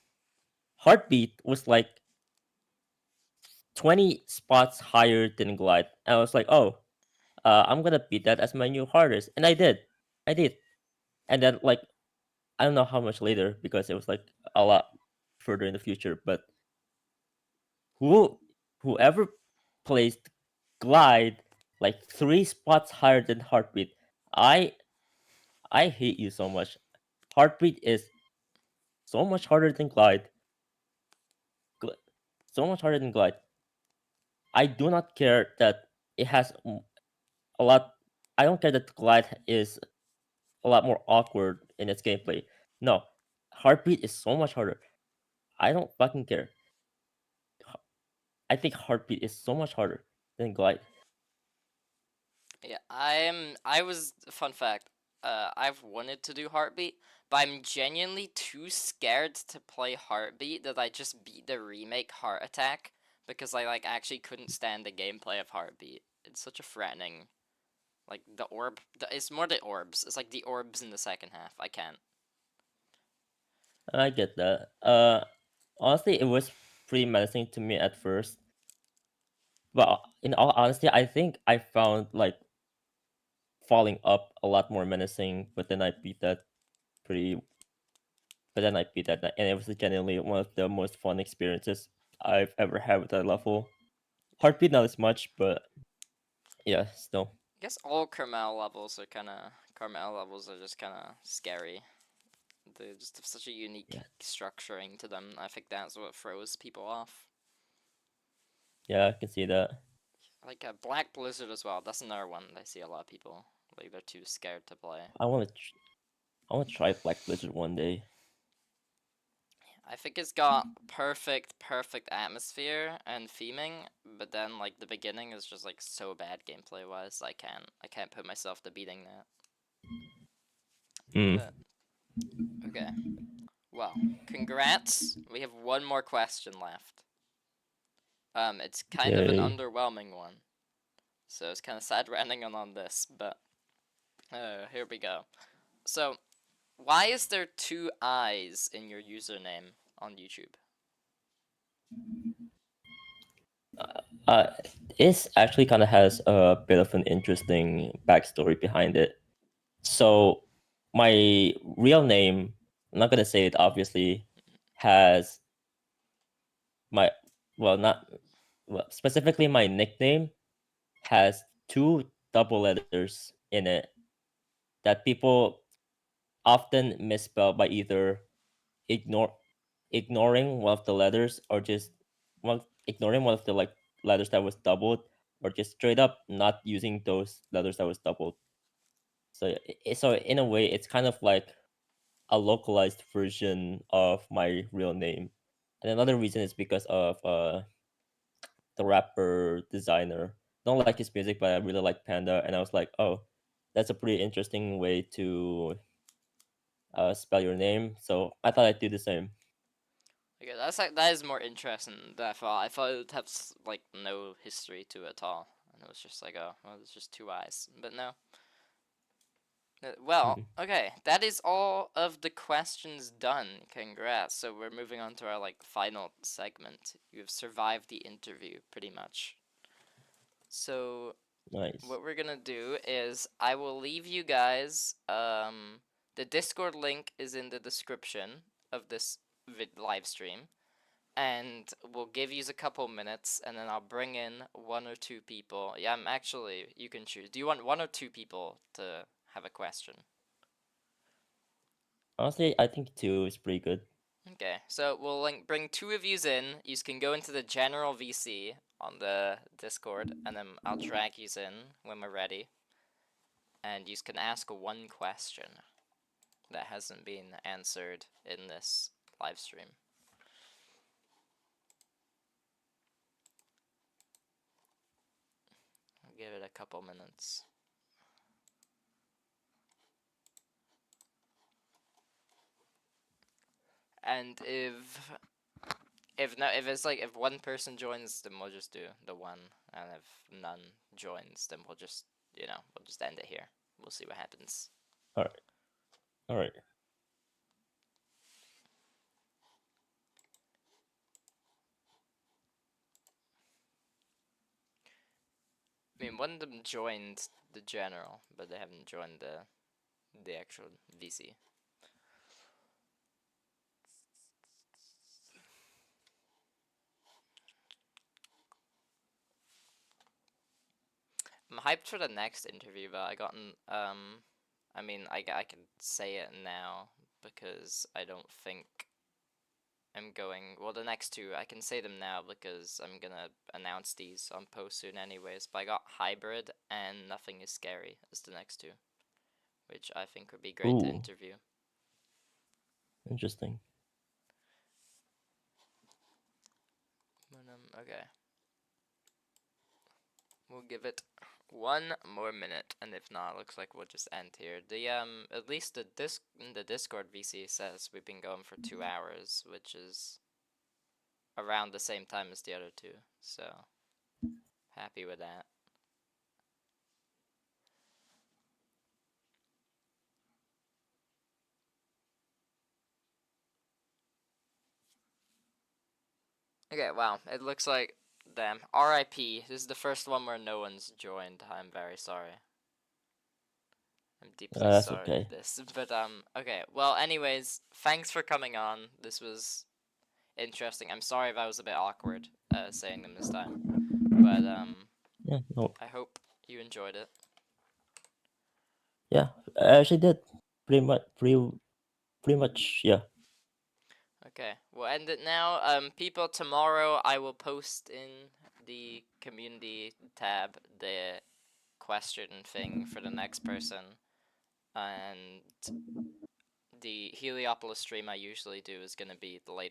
heartbeat was like 20 spots higher than glide. And I was like, oh, I'm gonna beat that as my new hardest, and I did, and then like I don't know how much later because it was like a lot further in the future, but who whoever placed glide like 3 spots higher than heartbeat, I I hate you so much. Heartbeat is so much harder than glide, gl- so much harder than glide. I do not care that it has a lot. I don't care that glide is a lot more awkward in its gameplay. No, heartbeat is so much harder. I don't fucking care. I think heartbeat is so much harder than glide. Yeah, I was fun fact. I've wanted to do Heartbeat, but I'm genuinely too scared to play Heartbeat that I just beat the remake Heart Attack because I like actually couldn't stand the gameplay of Heartbeat. It's such a threatening. Like the orb, it's more the orbs. It's like the orbs in the second half. I can't. I get that. Honestly, it was pretty menacing to me at first, but in all honesty, I think I found like falling up a lot more menacing. But then I beat that pretty. But then I beat that, and it was genuinely one of the most fun experiences I've ever had with that level. Heartbeat not as much, but yeah, still. I guess all Carmel levels are just kind of scary. They just have such a unique Yeah, structuring to them. I think that's what throws people off. yeah, I can see that. Like a Black Blizzard as well. That's another one that I see a lot of people like they're too scared to play. I want to, I want to try Black Blizzard one day. I think it's got perfect atmosphere and theming, but then like the beginning is just like so bad gameplay wise. I can't put myself to beating that. Mm, But okay, well, congrats. We have one more question left. It's kind of an okay. underwhelming one, so it's kind of sad we're ending on this, but here we go. So, why is there 2 eyes in your username on YouTube? Uh, this actually kind of has a bit of an interesting backstory behind it. So, my real name, I'm not gonna say it obviously, has my well, not well, specifically my nickname has 2 double letters in it that people often misspell by either ignore ignoring one of the letters or just ignoring one of the like letters that was doubled or just straight up not using those letters that was doubled. So so in a way it's kind of like a localized version of my real name. And another reason is because of the rapper designer. Don't like his music, but I really like Panda, and I was like, oh, that's a pretty interesting way to spell your name. So I thought I'd do the same. Okay, that is more interesting than I thought. I thought it would have like no history to it at all, and it was just like, oh, well, it's just two eyes. But no. Well, okay, that is all of the questions done. Congrats. So we're moving on to our like final segment. You've survived the interview pretty much. So Nice. what we're gonna do is I will leave you guys. The Discord link is in the description of this live stream, and we'll give you a couple minutes, and then I'll bring in one or two people. Yeah, I'm actually. You can choose. Do you want one or two people to have a question? Honestly, I think 2 is pretty good. Okay, so we'll bring two of yous in. You can go into the general VC on the Discord, and then I'll drag yous in when we're ready. And you can ask one question that hasn't been answered in this live stream. I'll give it a couple minutes. And if one person joins, then we'll just do the one, and if none joins, then we'll just end it here. We'll see what happens. All right. I mean, one of them joined the general, but they haven't joined the actual VC. I'm hyped for the next interview, but I mean, I can say it now because I don't think I'm going. Well, the next two I can say them now because I'm gonna announce these on post soon, anyways. But I got hybrid and nothing is scary as the next two, which I think would be great to Ooh, interview. interesting. Okay. We'll give it one more minute, and if not, looks like we'll just end here. The at least the Discord VC says we've been going for 2 hours, which is around the same time as the other two. So happy with that. Okay, wow. It looks like damn. RIP. This is the first one where no one's joined. I'm very sorry. I'm deeply That's sorry okay. for this. But okay. Well, anyways, thanks for coming on. This was interesting. I'm sorry if I was a bit awkward saying them this time. But Yeah, no. I hope you enjoyed it. Yeah, I actually did. Pretty much, yeah. Okay, we'll end it now. People, tomorrow I will post in the community tab the question thing for the next person, and the Heliopolis stream I usually do is gonna be the later